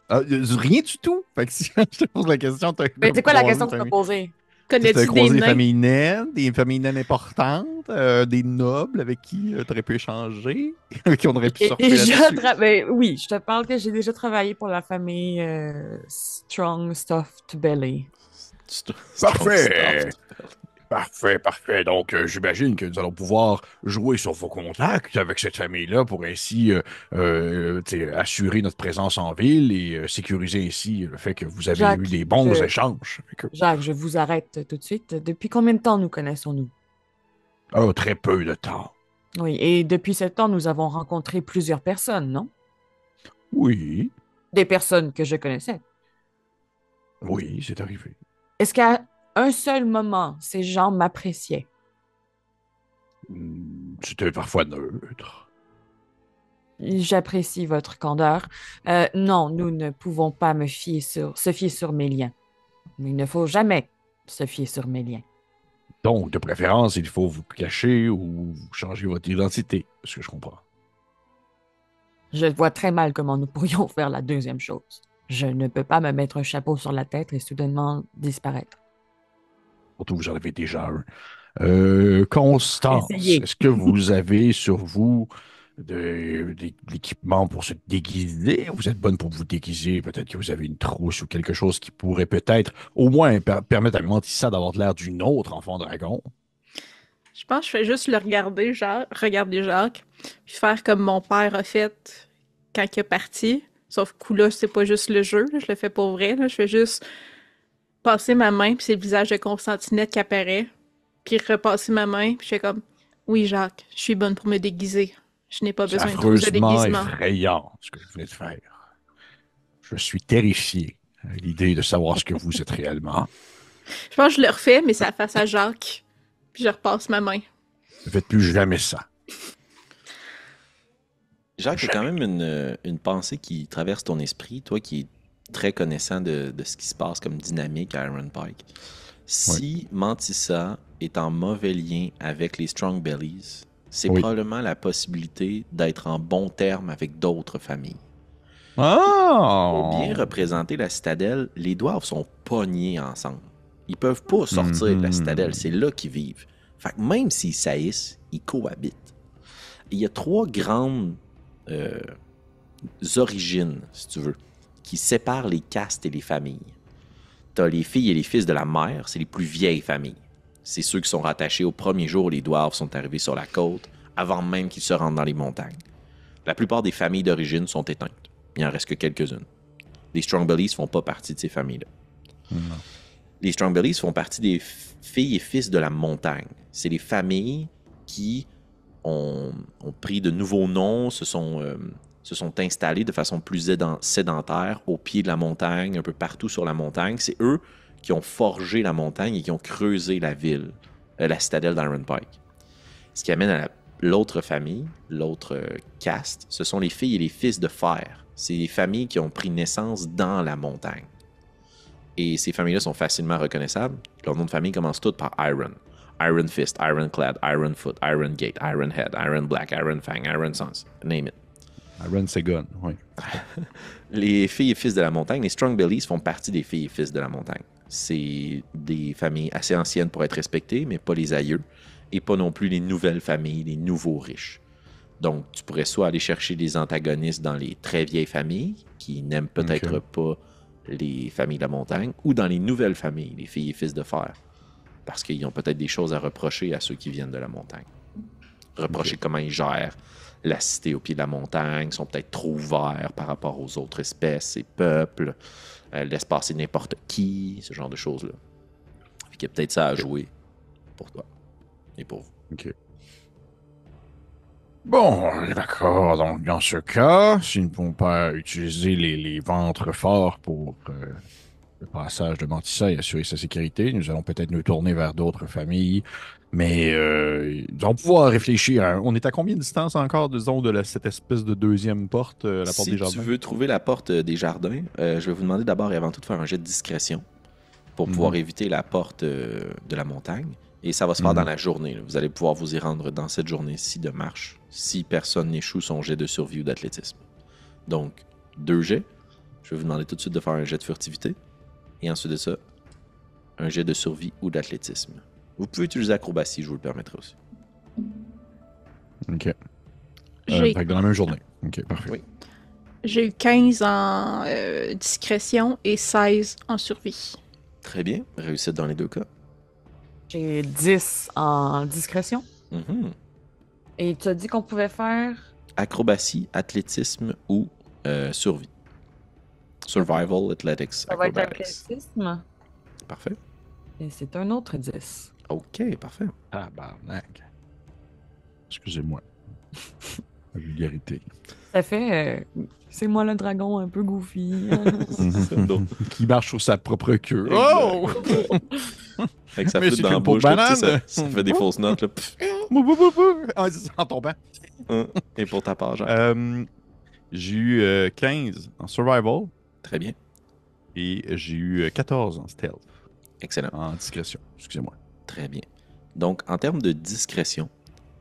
E: Rien du tout. Fait que si je te pose la question, t'as
B: Mais c'est quoi la
E: croisé
B: question
E: une
B: que tu m'as
E: famille-
B: posée?
E: T'as
D: Connais-tu
E: croisé
D: des nains?
E: des familles naines importantes, des nobles avec qui t'aurais pu échanger, avec qui on aurait pu
B: J'ai
E: surfer
B: déjà
E: là-dessus.
B: oui, je te parle que j'ai déjà travaillé pour la famille Strong Stuffed Belly.
A: Strong
E: Parfait!
A: stuff.
E: Parfait. Donc, j'imagine que nous allons pouvoir jouer sur vos contacts avec cette famille-là pour ainsi assurer notre présence en ville et sécuriser ainsi le fait que vous avez eu
B: Jacques,
E: des bons échanges. Fait que,
B: Jacques, je vous arrête tout de suite. Depuis combien de temps nous connaissons-nous?
E: très peu de temps.
B: Oui, et depuis ce temps, nous avons rencontré plusieurs personnes, non?
E: Oui,
B: Des personnes que je connaissais.
E: oui, c'est arrivé.
B: Est-ce qu'à un seul moment, ces gens m'appréciaient?
E: C'était parfois neutre.
B: J'apprécie votre candeur. Non, nous ne pouvons pas se fier sur mes liens. Il ne faut jamais se fier sur mes liens.
E: Donc, de préférence, il faut vous cacher ou vous changer votre identité, ce que je comprends.
B: Je vois très mal comment nous pourrions faire la deuxième chose. Je ne peux pas me mettre un chapeau sur la tête et soudainement disparaître.
E: Surtout que j'en avais déjà un. Constance,
B: Essayez.
E: est-ce que vous avez sur vous de l'équipement pour se déguiser? Vous êtes bonne pour vous déguiser. Peut-être que vous avez une trousse ou quelque chose qui pourrait peut-être au moins permettre à Mentissa d'avoir l'air d'une autre enfant dragon.
D: Je pense que je fais juste le regarder Jacques, puis faire comme mon père a fait quand il est parti. Sauf que là, c'est pas juste le jeu, là, je le fais pour vrai. Là, je fais juste passer ma main, puis c'est le visage de Constantinette qui apparaît, puis repasser ma main, puis je fais comme oui, Jacques, je suis bonne pour me déguiser. Je n'ai pas
E: C'est
D: besoin de trousse de
E: affreusement
D: déguisement.
E: effrayant ce que je venez de faire. Je suis terrifié à l'idée de savoir ce que vous êtes réellement.
D: Je pense que je le refais, mais c'est à face à Jacques, puis je repasse ma main.
E: Ne faites plus jamais ça.
A: Jacques, il y a quand même une pensée qui traverse ton esprit, toi qui es très connaissant de ce qui se passe comme dynamique à Iron Pike. Si Mentissa est en mauvais lien avec les Strong Bellies, c'est probablement la possibilité d'être en bon terme avec d'autres familles. Pour bien représenter la citadelle, les dwarves sont pognés ensemble. Ils peuvent pas sortir de la citadelle, c'est là qu'ils vivent. Fait que même s'ils saillissent, ils cohabitent. Et il y a 3 grandes origines, si tu veux, qui séparent les castes et les familles. T'as les filles et les fils de la mère, c'est les plus vieilles familles. C'est ceux qui sont rattachés au premier jour où les dwarves sont arrivés sur la côte, avant même qu'ils se rendent dans les montagnes. La plupart des familles d'origine sont éteintes. Il en reste que quelques-unes. Les Strongbellies font pas partie de ces familles-là.
E: Non.
A: Les Strongbellies font partie des filles et fils de la montagne. C'est les familles qui ont pris de nouveaux noms, se sont installés de façon plus sédentaire au pied de la montagne, un peu partout sur la montagne. C'est eux qui ont forgé la montagne et qui ont creusé la ville, la citadelle d'Iron Pike. Ce qui amène à l'autre famille, l'autre caste, ce sont les filles et les fils de fer. C'est les familles qui ont pris naissance dans la montagne. Et ces familles-là sont facilement reconnaissables. Leur nom de famille commence toutes par Iron. Iron Fist, Iron Clad, Iron Foot, Iron Gate, Iron Head, Iron Black, Iron Fang, Iron Sons, name it.
E: Iron Segon, oui.
A: Les filles et fils de la montagne, les Strong Bellies font partie des filles et fils de la montagne. C'est des familles assez anciennes pour être respectées, mais pas les aïeux, et pas non plus les nouvelles familles, les nouveaux riches. Donc, tu pourrais soit aller chercher des antagonistes dans les très vieilles familles, qui n'aiment peut-être pas les familles de la montagne, ou dans les nouvelles familles, les filles et fils de fer, parce qu'ils ont peut-être des choses à reprocher à ceux qui viennent de la montagne. Reprocher comment ils gèrent la cité au pied de la montagne, sont peut-être trop ouverts par rapport aux autres espèces et peuples, laissent passer n'importe qui, ce genre de choses-là. Fait qu'il y a peut-être ça à jouer pour toi et pour vous.
E: OK. Bon, d'accord. Donc, dans ce cas, si nous ne pouvons pas utiliser les ventres forts pour le passage de Mentissa et assurer sa sécurité, nous allons peut-être nous tourner vers d'autres familles. Mais nous allons pouvoir réfléchir. On est à combien de distance encore, disons, de cette espèce de deuxième porte, la porte
A: Si
E: des
A: tu
E: jardins?
A: veux trouver la porte des jardins, je vais vous demander d'abord et avant tout de faire un jet de discrétion pour pouvoir éviter la porte de la montagne. Et ça va se faire dans la journée. Là. Vous allez pouvoir vous y rendre dans cette journée-ci de marche si personne n'échoue son jet de survie ou d'athlétisme. Donc, 2 jets. Je vais vous demander tout de suite de faire un jet de furtivité. Et ensuite de ça, un jet de survie ou d'athlétisme. Vous pouvez utiliser acrobatie, je vous le permettrai aussi.
C: OK.
D: J'ai
C: Fait que dans la même journée. OK, parfait.
A: Oui.
D: j'ai eu 15 en discrétion et 16 en survie.
A: Très bien. Réussite dans les deux cas.
B: J'ai 10 en discrétion.
A: Mhm.
B: Et tu as dit qu'on pouvait faire.
A: Acrobatie, athlétisme ou survie. Survival, athletics,
B: Ça va être
A: acrobatics.
B: athlétisme.
A: Parfait.
B: Et c'est un autre 10.
A: OK, parfait.
C: Tabarnak. Excusez-moi. La vulgarité.
B: Ça fait. C'est moi le dragon un peu goofy.
A: Donc,
C: Qui marche sur sa propre queue.
A: Exact.
C: Oh!
A: fait que ça
C: Mais
A: flotte
C: c'est
A: dans la
C: une peau de
A: bouche, là, tu sais,
C: banane.
A: ça fait des fausses notes. Là. Pff,
C: Ah, c'est en tombant.
A: Et pour ta part, Jacques.
C: J'ai eu 15 en survival
A: Très bien.
C: et j'ai eu 14 en stealth,
A: Excellent.
C: en discrétion. Excusez-moi.
A: Très bien. Donc, en termes de discrétion,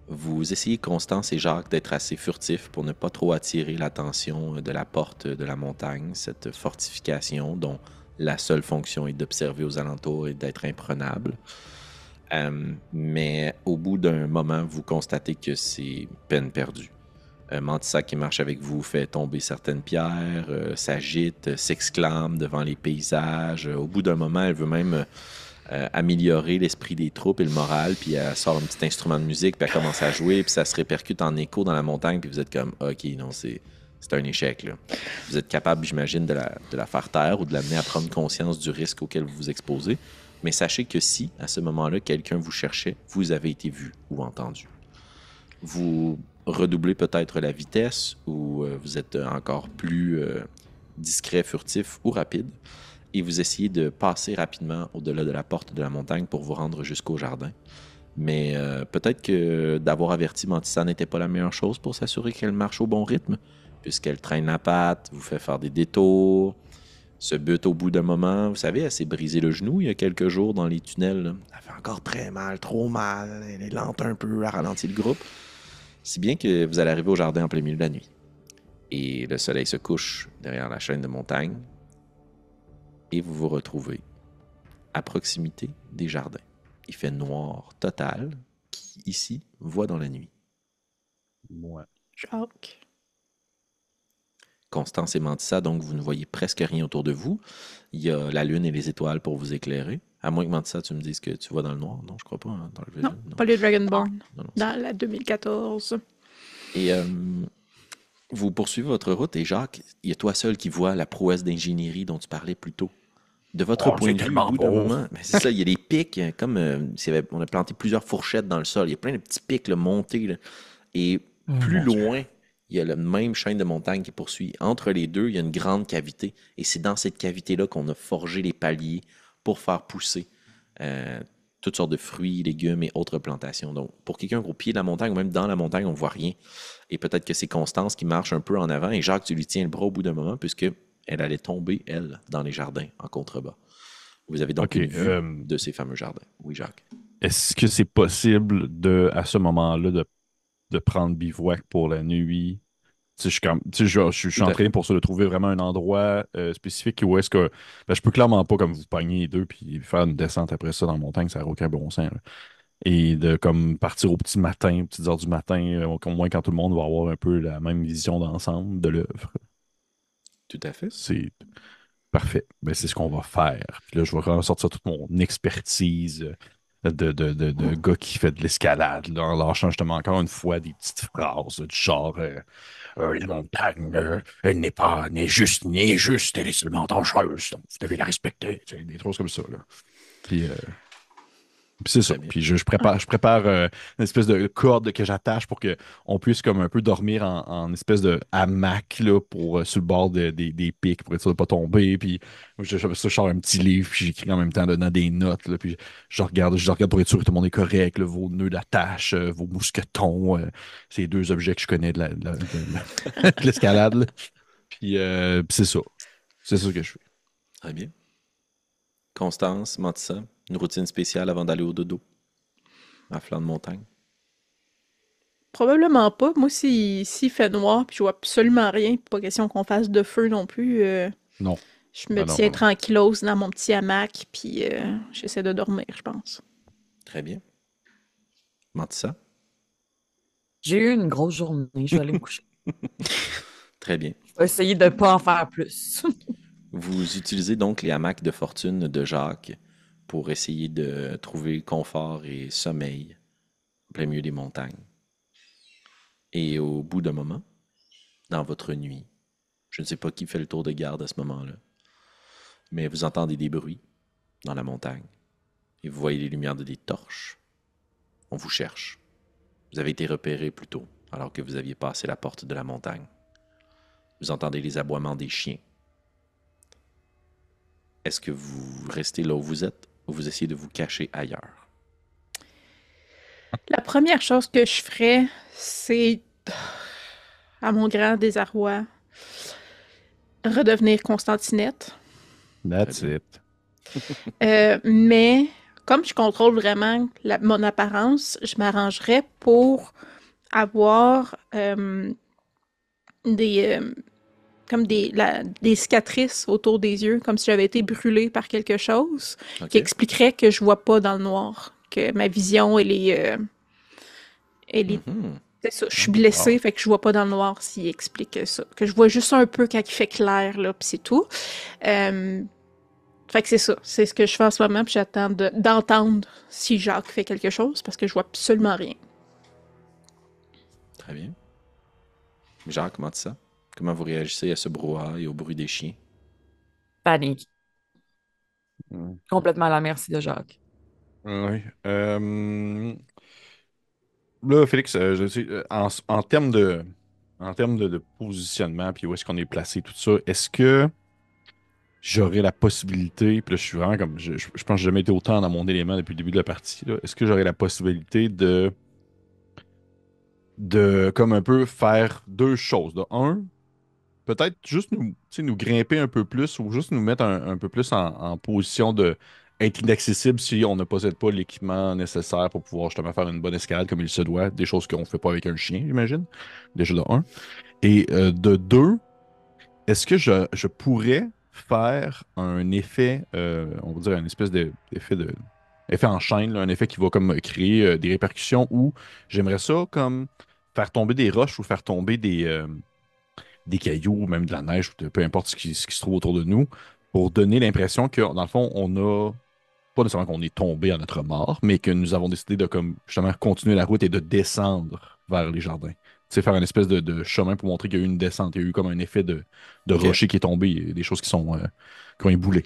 A: vous essayez, Constance et Jacques, d'être assez furtifs pour ne pas trop attirer l'attention de la porte de la montagne, cette fortification dont la seule fonction est d'observer aux alentours et d'être imprenable. Mais au bout d'un moment, vous constatez que c'est peine perdue. Mantissa qui marche avec vous fait tomber certaines pierres, s'agite, s'exclame devant les paysages. Au bout d'un moment, elle veut même améliorer l'esprit des troupes et le moral, puis elle sort un petit instrument de musique, puis elle commence à jouer, puis ça se répercute en écho dans la montagne, puis vous êtes comme, OK, non, c'est un échec. Là. Vous êtes capable, j'imagine, de la faire taire ou de l'amener à prendre conscience du risque auquel vous vous exposez. Mais sachez que si, à ce moment-là, quelqu'un vous cherchait, vous avez été vu ou entendu. Vous redoublez peut-être la vitesse ou vous êtes encore plus discret, furtif ou rapide et vous essayez de passer rapidement au-delà de la porte de la montagne pour vous rendre jusqu'au jardin. Mais peut-être que d'avoir averti Mantissa n'était pas la meilleure chose pour s'assurer qu'elle marche au bon rythme, puisqu'elle traîne la patte, vous fait faire des détours, se bute au bout d'un moment. Vous savez, elle s'est brisé le genou il y a quelques jours dans les tunnels. Là. Elle fait encore très mal, trop mal. Elle est lente un peu, elle ralentit le groupe. Si bien que vous allez arriver au jardin en plein milieu de la nuit. Et le soleil se couche derrière la chaîne de montagne. Et vous vous retrouvez à proximité des jardins. Il fait noir total. Qui, ici, voit dans la nuit?
C: Moi.
D: Jacques.
A: Constance et Mantissa, donc vous ne voyez presque rien autour de vous. Il y a la lune et les étoiles pour vous éclairer. À moins que Mantissa, tu me dises que tu vois dans le noir. Non, je crois pas. Hein, dans le
D: Non,
A: vision.
D: pas les Dragonborn.
A: Non, non,
D: Dans la 2014.
A: Et vous poursuivez votre route et Jacques, il y a toi seul qui vois la prouesse d'ingénierie dont tu parlais plus tôt. De votre point de vue, au bout d'un moment, ben c'est ça, il y a des pics, comme on a planté plusieurs fourchettes dans le sol. Il y a plein de petits pics là, montés. Là. Et plus loin, il y a la même chaîne de montagne qui poursuit. Entre les deux, il y a une grande cavité. Et c'est dans cette cavité-là qu'on a forgé les paliers pour faire pousser toutes sortes de fruits, légumes et autres plantations. Donc, pour quelqu'un au pied de la montagne ou même dans la montagne, on ne voit rien. Et peut-être que c'est Constance qui marche un peu en avant et Jacques, tu lui tiens le bras au bout d'un moment puisque elle allait tomber, elle, dans les jardins en contrebas. Vous avez donc une vue de ces fameux jardins. Oui, Jacques.
C: Est-ce que c'est possible à ce moment-là, de prendre bivouac pour la nuit? Tu sais, je suis en train pour ça de trouver vraiment un endroit spécifique où est-ce que je peux clairement pas comme vous pogner les deux puis faire une descente après ça dans la montagne, ça n'a aucun bon sens. Là. Et de comme partir au petit matin, aux petites heures du matin, au moins quand tout le monde va avoir un peu la même vision d'ensemble de l'œuvre.
A: Tout à fait.
C: C'est parfait. Ben, c'est ce qu'on va faire. Puis là, je vais ressortir toute mon expertise de gars qui fait de l'escalade, là, en lâchant justement encore une fois des petites phrases du genre
E: La montagne, elle n'est juste, elle est seulement dangereuse, donc vous devez la respecter.
C: tu sais, des choses comme ça. Là. Puis c'est ça.
A: Très bien.
C: Puis je prépare une espèce de corde que j'attache pour qu'on puisse comme un peu dormir en espèce de hamac là, pour, sur le bord des pics pour être sûr de ne pas tomber. Puis je sors un petit livre, puis j'écris en même temps dedans des notes. Là, puis je regarde pour être sûr que tout le monde est correct. Là, vos nœuds d'attache, vos mousquetons. C'est deux objets que je connais de l'escalade. Là. Puis c'est ça. C'est ça que je fais.
A: Très bien. Constance, Mantissa, une routine spéciale avant d'aller au dodo à flanc de montagne?
D: Probablement pas. Moi, s'il fait noir puis je vois absolument rien, puis pas question qu'on fasse de feu non plus,
C: Non.
D: Je me
C: Ben non,
D: tiens
C: ben non.
D: tranquillos dans mon petit hamac, puis j'essaie de dormir, je pense.
A: Très bien. Mantissa?
B: J'ai eu une grosse journée, je vais aller me coucher.
A: Très bien.
B: Je vais essayer de ne pas en faire plus.
A: Vous utilisez donc les hamacs de fortune de Jacques pour essayer de trouver confort et sommeil en plein milieu des montagnes. Et au bout d'un moment, dans votre nuit, je ne sais pas qui fait le tour de garde à ce moment-là, mais vous entendez des bruits dans la montagne et vous voyez les lumières de des torches. On vous cherche. Vous avez été repéré plus tôt, alors que vous aviez passé la porte de la montagne. Vous entendez les aboiements des chiens. Est-ce que vous restez là où vous êtes ou vous essayez de vous cacher ailleurs?
D: La première chose que je ferais, c'est, à mon grand désarroi, redevenir Constantinette.
C: That's
A: Très bien.
C: it.
D: Mais comme je contrôle vraiment mon apparence, je m'arrangerais pour avoir des, comme des cicatrices autour des yeux, comme si j'avais été brûlée par quelque chose,
A: Ok.
D: qui expliquerait que je vois pas dans le noir, que ma vision, elle est
A: Mhm.
D: c'est ça, je suis blessée,
C: Wow.
D: fait que je vois pas dans le noir s'il explique ça. Que je vois juste un peu quand il fait clair, là, pis c'est tout. Euh, Fait que c'est ça, c'est ce que je fais en ce moment, puis j'attends d'entendre si Jacques fait quelque chose, parce que je vois absolument rien.
A: Très bien. Jacques, comment ça? Comment vous réagissez à ce brouhaha et au bruit des chiens?
B: Panique.
C: Mm.
B: Complètement à la merci de Jacques.
C: Oui. Là, Félix, je sais, en termes de positionnement, puis où est-ce qu'on est placé, tout ça, est-ce que j'aurais la possibilité, puis là, je suis vraiment comme, je pense que j'ai jamais été autant dans mon élément depuis le début de la partie, là. Est-ce que j'aurais la possibilité de, comme un peu faire deux choses? De un, peut-être juste nous, tu sais, nous grimper un peu plus ou juste nous mettre un peu plus en position de être inaccessible si on ne possède pas l'équipement nécessaire pour pouvoir justement faire une bonne escalade comme il se doit, des choses qu'on ne fait pas avec un chien, j'imagine. Déjà de un. Et de deux, est-ce que je pourrais faire un effet, on va dire un espèce d'effet effet en chaîne, là, un effet qui va comme créer des répercussions où j'aimerais ça comme faire tomber des roches ou faire tomber des cailloux, ou même de la neige, ou peu importe ce qui se trouve autour de nous, pour donner l'impression que, dans le fond, on a, pas nécessairement qu'on est tombé à notre mort, mais que nous avons décidé de, comme, justement, continuer la route et de descendre vers les jardins. Tu sais, faire une espèce de chemin pour montrer qu'il y a eu une descente, il y a eu comme un effet de
A: OK.
C: rocher qui est tombé, des choses qui ont éboulé.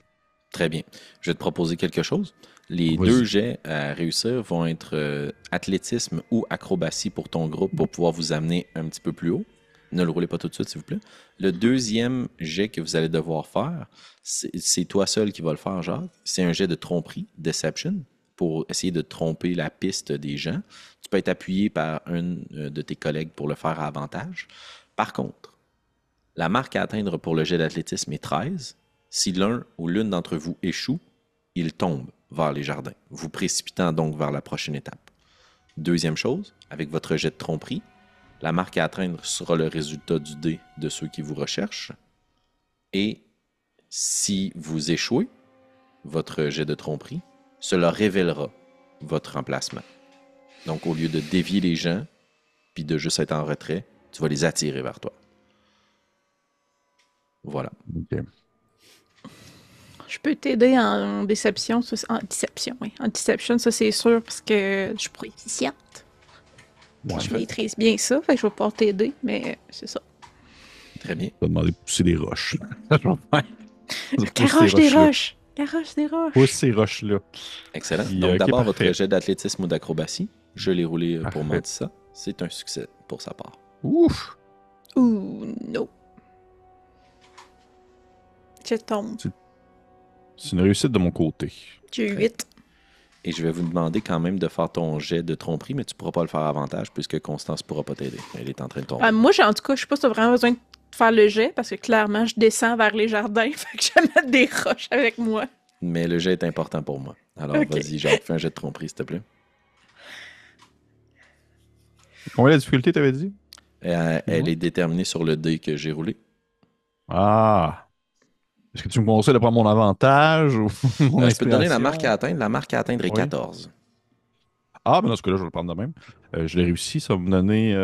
A: Très bien. Je vais te proposer quelque chose. Les
C: Vas-y.
A: deux jets à réussir vont être athlétisme ou acrobatie pour ton groupe pour pouvoir vous amener un petit peu plus haut. Ne le roulez pas tout de suite, s'il vous plaît. Le deuxième jet que vous allez devoir faire, c'est toi seul qui va le faire, Jacques. C'est un jet de tromperie, deception, pour essayer de tromper la piste des gens. Tu peux être appuyé par un de tes collègues pour le faire à avantage. Par contre, la marque à atteindre pour le jet d'athlétisme est 13. Si l'un ou l'une d'entre vous échoue, il tombe vers les jardins, vous précipitant donc vers la prochaine étape. Deuxième chose, avec votre jet de tromperie, la marque à atteindre sera le résultat du dé de ceux qui vous recherchent. Et si vous échouez, votre jet de tromperie, cela révélera votre emplacement. Donc, au lieu de dévier les gens, puis de juste être en retrait, tu vas les attirer vers toi. Voilà.
C: Ok.
D: Je peux t'aider en déception, en déception, oui. En deception, ça c'est sûr, parce que je suis proficiente.
C: Ouais.
D: Je maîtrise bien ça, fait que je vais pouvoir t'aider, mais c'est ça.
A: Très bien.
C: On va demander de pousser des roches.
D: Caroche des roches! Caroche des roches!
C: Pousse ces roches-là.
A: Excellent.
C: Puis,
A: Donc,
C: ok,
A: d'abord,
C: parfait.
A: votre jet d'athlétisme ou d'acrobatie. Je l'ai roulé pour
C: Parfait.
A: Mantissa. C'est un succès pour sa part.
C: Ouf!
D: Ouh, non. Je tombe.
C: C'est une réussite de mon côté.
D: J'ai eu 8.
A: Et je vais vous demander quand même de faire ton jet de tromperie, mais tu ne pourras pas le faire à avantage puisque Constance ne pourra pas t'aider. Elle est en train de tomber.
D: Moi, en tout cas, je sais pas si t'as vraiment besoin de faire le jet, parce que clairement, je descends vers les jardins, fait que je vais mettre des roches avec moi.
A: Mais le jet est important pour moi. Alors,
D: Ok.
A: vas-y, Jacques, fais un jet de tromperie, s'il te plaît.
C: Combien de difficulté t'avais dit?
A: Elle est déterminée sur le dé que j'ai roulé.
C: Ah! Est-ce que tu me conseilles de prendre mon avantage ou mon
A: Je peux te donner la
C: inspiration?
A: marque à atteindre. La marque à atteindre est
C: Oui.
A: 14.
C: Ah, ben dans ce cas-là, je vais le prendre de même. Je l'ai réussi, ça va me donner.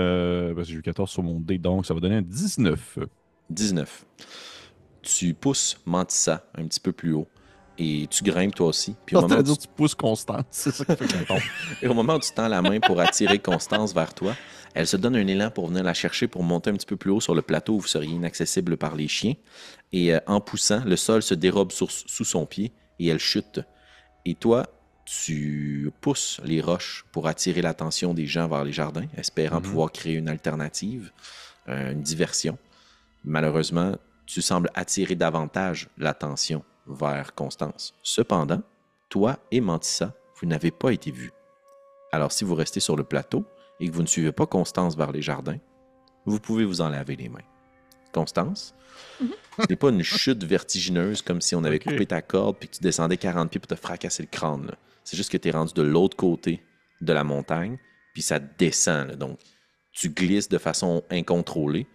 C: Parce que j'ai eu 14 sur mon dé, donc ça va donner un 19.
A: 19. Tu pousses Mantissa un petit peu plus haut et tu grimpes toi aussi. Puis au
C: Non,
A: moment, où
C: dire tu pousses Constance, c'est ça qui fait qu'elle tombe.
A: et au moment où tu tends la main pour attirer Constance vers toi, elle se donne un élan pour venir la chercher pour monter un petit peu plus haut sur le plateau où vous seriez inaccessible par les chiens. Et en poussant, le sol se dérobe sous son pied et elle chute. Et toi, tu pousses les roches pour attirer l'attention des gens vers les jardins, espérant pouvoir créer une alternative, une diversion. Malheureusement, tu sembles attirer davantage l'attention vers Constance. Cependant, toi et Mantissa, vous n'avez pas été vus. Alors si vous restez sur le plateau et que vous ne suivez pas Constance vers les jardins, vous pouvez vous en laver les mains. Constance, ce n'est pas une chute vertigineuse comme si on avait coupé ta corde puis que tu descendais 40 pieds pour te fracasser le crâne. Là. C'est juste que tu es rendu de l'autre côté de la montagne puis ça descend. Là. Donc, tu glisses de façon incontrôlée.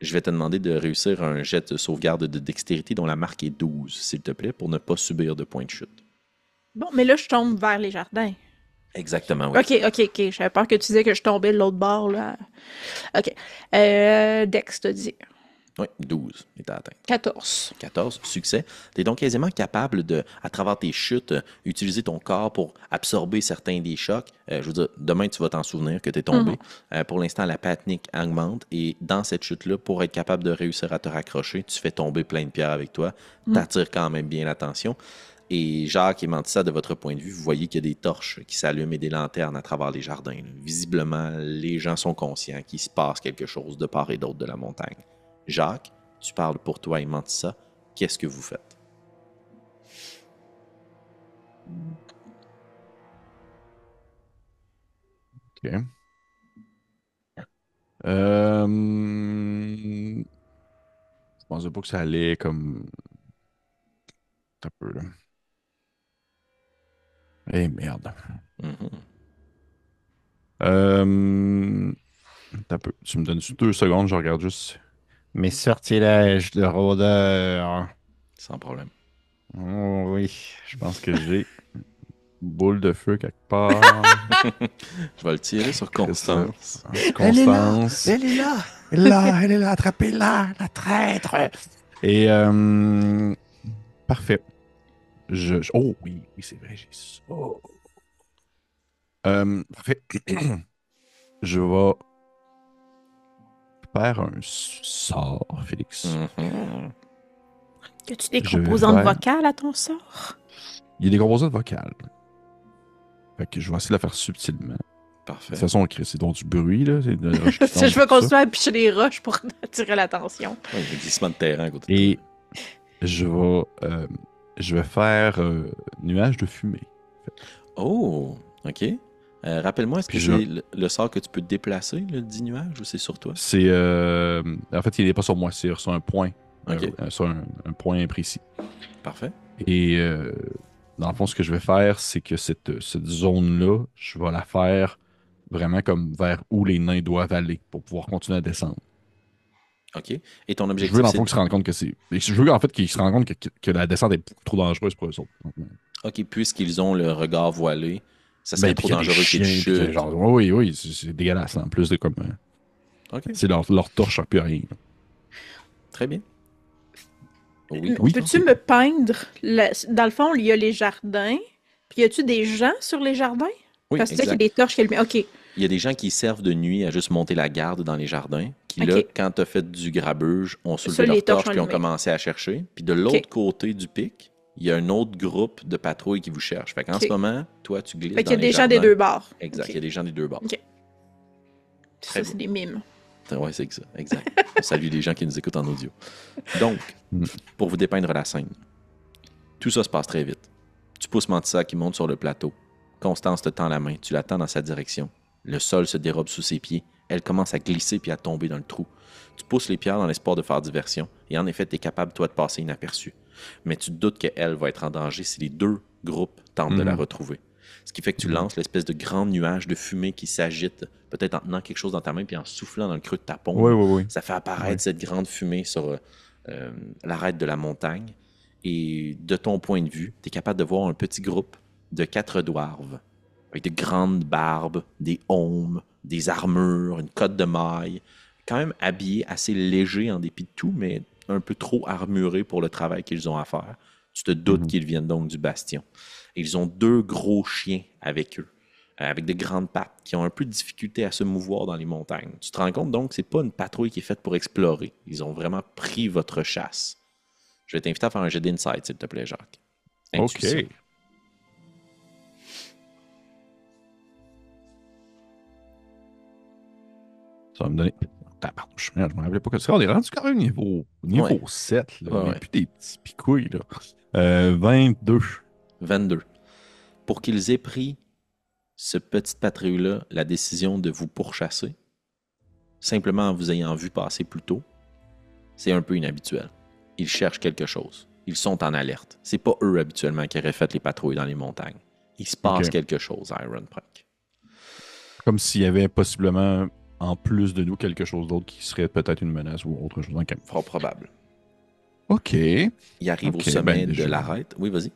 A: Je vais te demander de réussir un jet de sauvegarde de dextérité dont la marque est 12, s'il te plaît, pour ne pas subir de points de chute.
D: Bon, mais là, je tombe vers les jardins.
A: Exactement, oui.
D: OK. J'avais peur que tu disais que je tombais de l'autre bord, là. OK. Dex, t'as dit.
A: Oui, 12 est à atteindre.
D: 14.
A: 14, succès. Tu es donc aisément capable de, à travers tes chutes, utiliser ton corps pour absorber certains des chocs. Je veux dire, demain, tu vas t'en souvenir que tu es tombé. Pour l'instant, la panique augmente et dans cette chute-là, pour être capable de réussir à te raccrocher, tu fais tomber plein de pierres avec toi. Tu attires quand même bien l'attention. Et Jacques et Mantissa, de votre point de vue, vous voyez qu'il y a des torches qui s'allument et des lanternes à travers les jardins. Là. Visiblement, les gens sont conscients qu'il se passe quelque chose de part et d'autre de la montagne. Jacques, tu parles pour toi et Mantissa. Qu'est-ce que vous faites?
C: OK. Je pensais pas que ça allait comme. Un peu, là. Eh merde. Attends un peu. Tu me donnes 2 secondes, je regarde juste mes sortilèges de rôdeur.
A: Sans problème.
C: Oh oui, je pense que j'ai une boule de feu quelque part.
A: Je vais le tirer sur Constance.
C: Constance.
E: Elle est là! Elle est là, attrapez-la, la traître!
C: Et parfait. Oh oui, c'est vrai, j'ai ça. Parfait. Je vais faire un sort, Félix.
D: As-tu des
C: Je vais
D: composantes
C: faire-
D: vocales à ton sort?
C: Il y a des composantes vocales. Fait que je vais essayer de la faire subtilement. De
A: Parfait.
C: toute façon, c'est donc du bruit, là. C'est de la roche qui tombe,
D: Je vais
C: tout ça.
D: continuer à picher les roches pour attirer l'attention.
A: Oui, il y a un glissement de terrain à côté de
C: Et
A: toi.
C: je vais faire nuage de fumée.
A: Oh, OK. Rappelle-moi, est-ce que
C: Puis
A: c'est le sort que tu peux déplacer, le 10 nuages, ou c'est sur toi?
C: C'est. En fait, il n'est pas sur moi, c'est sur un point.
A: OK.
C: Sur un point précis.
A: Parfait.
C: Et dans le fond, ce que je vais faire, c'est que cette zone-là, je vais la faire vraiment comme vers où les nains doivent aller pour pouvoir continuer à descendre.
A: OK. Et ton
C: Je
A: objectif,
C: veux, dans le
A: c'est...
C: fond, qu'ils se rendent compte que c'est. Je veux, en fait, qu'ils se rendent compte que la descente est trop dangereuse pour eux autres.
A: OK, puisqu'ils ont le regard voilé, ça serait
C: Ben,
A: trop
C: puis qu'il y a des
A: dangereux qu'ils
C: chiens, puis que,
A: chutent.
C: genre, oui, c'est dégueulasse. En plus de comme.
A: OK,
C: C'est leur torche sert plus à rien.
A: très bien. Oui.
C: Oui.
D: Peux-tu me peindre? Dans le fond, il y a les jardins. Puis y a-tu des gens sur les jardins?
A: Oui,
D: Parce que tu sais qu'il y a
A: exact.
D: des torches qui allument. OK.
A: Il y a des gens qui servent de nuit à juste monter la garde dans les jardins, qui là,
D: OK.
A: quand tu as fait du grabuge, ont soulevé
D: Ça, les
A: leurs
D: torches
A: torches puis ont
D: allumées.
A: commencé à chercher. Puis de l'autre
D: OK.
A: côté du pic, il y a un autre groupe de patrouilles qui vous cherchent. Fait qu'en
D: OK.
A: ce moment, toi, tu glisses
D: Fait qu'il y a
A: dans les
D: des gens des
A: jardins.
D: deux bords.
A: Exact,
D: OK.
A: il y a des gens des deux bords.
D: OK.
A: Très
D: Ça, c'est des mimes.
A: Oui, c'est ça, exact. On salue les gens qui nous écoutent en audio. Donc, pour vous dépeindre la scène, tout ça se passe très vite. Tu pousses Mantissa qui monte sur le plateau. Constance te tend la main, tu la tends dans sa direction. Le sol se dérobe sous ses pieds. Elle commence à glisser puis à tomber dans le trou. Tu pousses les pierres dans l'espoir de faire diversion. Et en effet, tu es capable, toi, de passer inaperçu. Mais tu te doutes qu'elle va être en danger si les deux groupes tentent de la retrouver. Ce qui fait que tu lances l'espèce de grand nuage de fumée qui s'agite, peut-être en tenant quelque chose dans ta main puis en soufflant dans le creux de ta paume.
C: Oui.
A: Ça fait apparaître cette grande fumée sur l'arête de la montagne. Et de ton point de vue, tu es capable de voir un petit groupe de 4 dwarves avec de grandes barbes, des aumes, des armures, une cotte de maille, quand même habillés assez légers en dépit de tout, mais un peu trop armurés pour le travail qu'ils ont à faire. Tu te doutes qu'ils viennent donc du bastion. Et ils ont 2 gros chiens avec eux, avec de grandes pattes, qui ont un peu de difficulté à se mouvoir dans les montagnes. Tu te rends compte donc que c'est pas une patrouille qui est faite pour explorer. Ils ont vraiment pris votre chasse. Je vais t'inviter à faire un jet d'insight, s'il te plaît, Jacques. Intuition.
C: OK. Ça va me donner. Tabarnouche, merde, je me rappelais pas que ça. On est rendu quand même niveau
A: Ouais.
C: 7. Là.
A: Ouais,
C: On n'est
A: ouais.
C: plus des petits picouilles. Là. 22.
A: 22. Pour qu'ils aient pris, ce petit patrouille-là, la décision de vous pourchasser, simplement en vous ayant vu passer plus tôt, c'est un peu inhabituel. Ils cherchent quelque chose. Ils sont en alerte. C'est pas eux habituellement qui auraient fait les patrouilles dans les montagnes. Il se passe
C: Ok.
A: quelque chose à Iron Pike.
C: Comme s'il y avait possiblement, en plus de nous, quelque chose d'autre qui serait peut-être une menace ou autre chose. Okay.
A: Fort probable.
C: OK.
A: Il arrive
C: Ok,
A: au sommet
C: ben,
A: de
C: déjà.
A: l'arête. Oui, vas-y.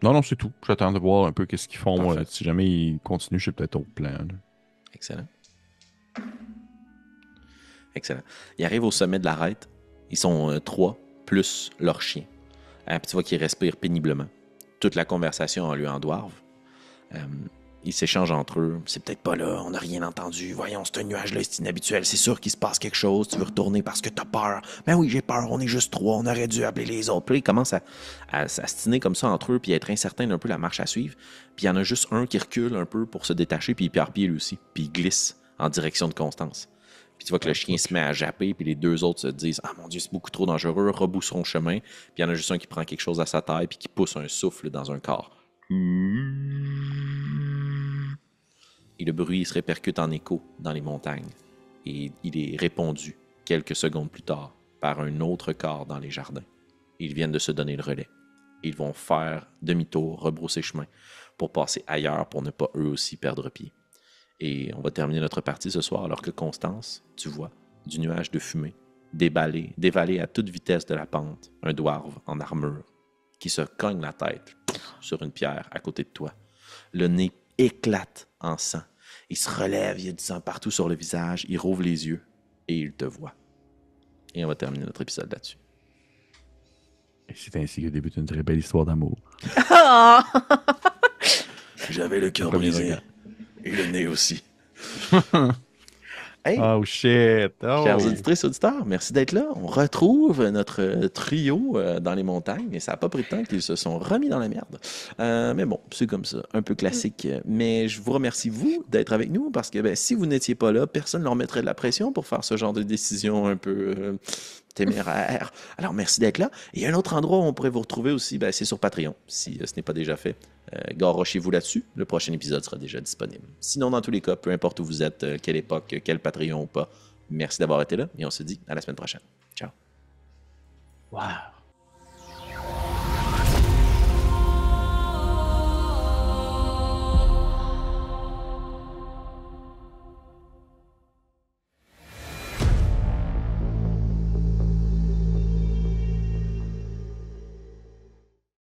C: Non, c'est tout. J'attends de voir un peu qu'est-ce qu'ils font.
A: Parfait.
C: Si jamais ils continuent, je sais peut-être au plan. Là.
A: Excellent. Excellent. Il arrive au sommet de l'arête. Ils sont 3, plus leur chien. Puis tu vois qu'ils respirent péniblement. Toute la conversation a lieu en dwarve. Ils s'échangent entre eux. C'est peut-être pas là, on n'a rien entendu. Voyons, ce nuage-là, c'est inhabituel. C'est sûr qu'il se passe quelque chose. Tu veux retourner parce que t'as peur. Ben oui, j'ai peur. On est juste 3. On aurait dû appeler les autres. Puis ils commencent à s'astiner comme ça entre eux, puis à être incertains d'un peu la marche à suivre. Puis il y en a juste un qui recule un peu pour se détacher, puis il perd pied lui aussi. Puis il glisse en direction de Constance. Puis tu vois que le chien se met à japper, puis les 2 autres se disent « Ah mon Dieu, c'est beaucoup trop dangereux. » Rebrousseront chemin. Puis il y en a juste un qui prend quelque chose à sa taille, puis qui pousse un souffle dans un corps. Et le bruit se répercute en écho dans les montagnes. Et il est répondu quelques secondes plus tard par un autre corps dans les jardins. Ils viennent de se donner le relais. Ils vont faire demi-tour, rebrousser chemin pour passer ailleurs pour ne pas eux aussi perdre pied. Et on va terminer notre partie ce soir alors que Constance, tu vois, du nuage de fumée, dévaler à toute vitesse de la pente, un dwarve en armure qui se cogne la tête sur une pierre à côté de toi. Le nez éclate en sang. Il se relève, il y a du sang partout sur le visage, il rouvre les yeux et il te voit. Et on va terminer notre épisode là-dessus.
C: Et c'est ainsi que débute une très belle histoire d'amour.
D: Ah!
A: J'avais le cœur
C: Premier
A: brisé
C: regard.
A: et le nez aussi. Hey,
C: Oh shit! Oh.
A: chers auditrices et auditeurs, merci d'être là. On retrouve notre trio dans les montagnes et ça n'a pas pris de temps qu'ils se sont remis dans la merde. Mais bon, c'est comme ça, un peu classique. Mais je vous remercie, vous, d'être avec nous parce que si vous n'étiez pas là, personne ne leur mettrait de la pression pour faire ce genre de décision un peu téméraire. Alors, merci d'être là. Et il y a un autre endroit où on pourrait vous retrouver aussi, c'est sur Patreon, si ce n'est pas déjà fait. Garochez-vous là-dessus. Le prochain épisode sera déjà disponible. Sinon, dans tous les cas, peu importe où vous êtes, quelle époque, quel Patreon ou pas, merci d'avoir été là et on se dit à la semaine prochaine. Ciao.
E: Wow.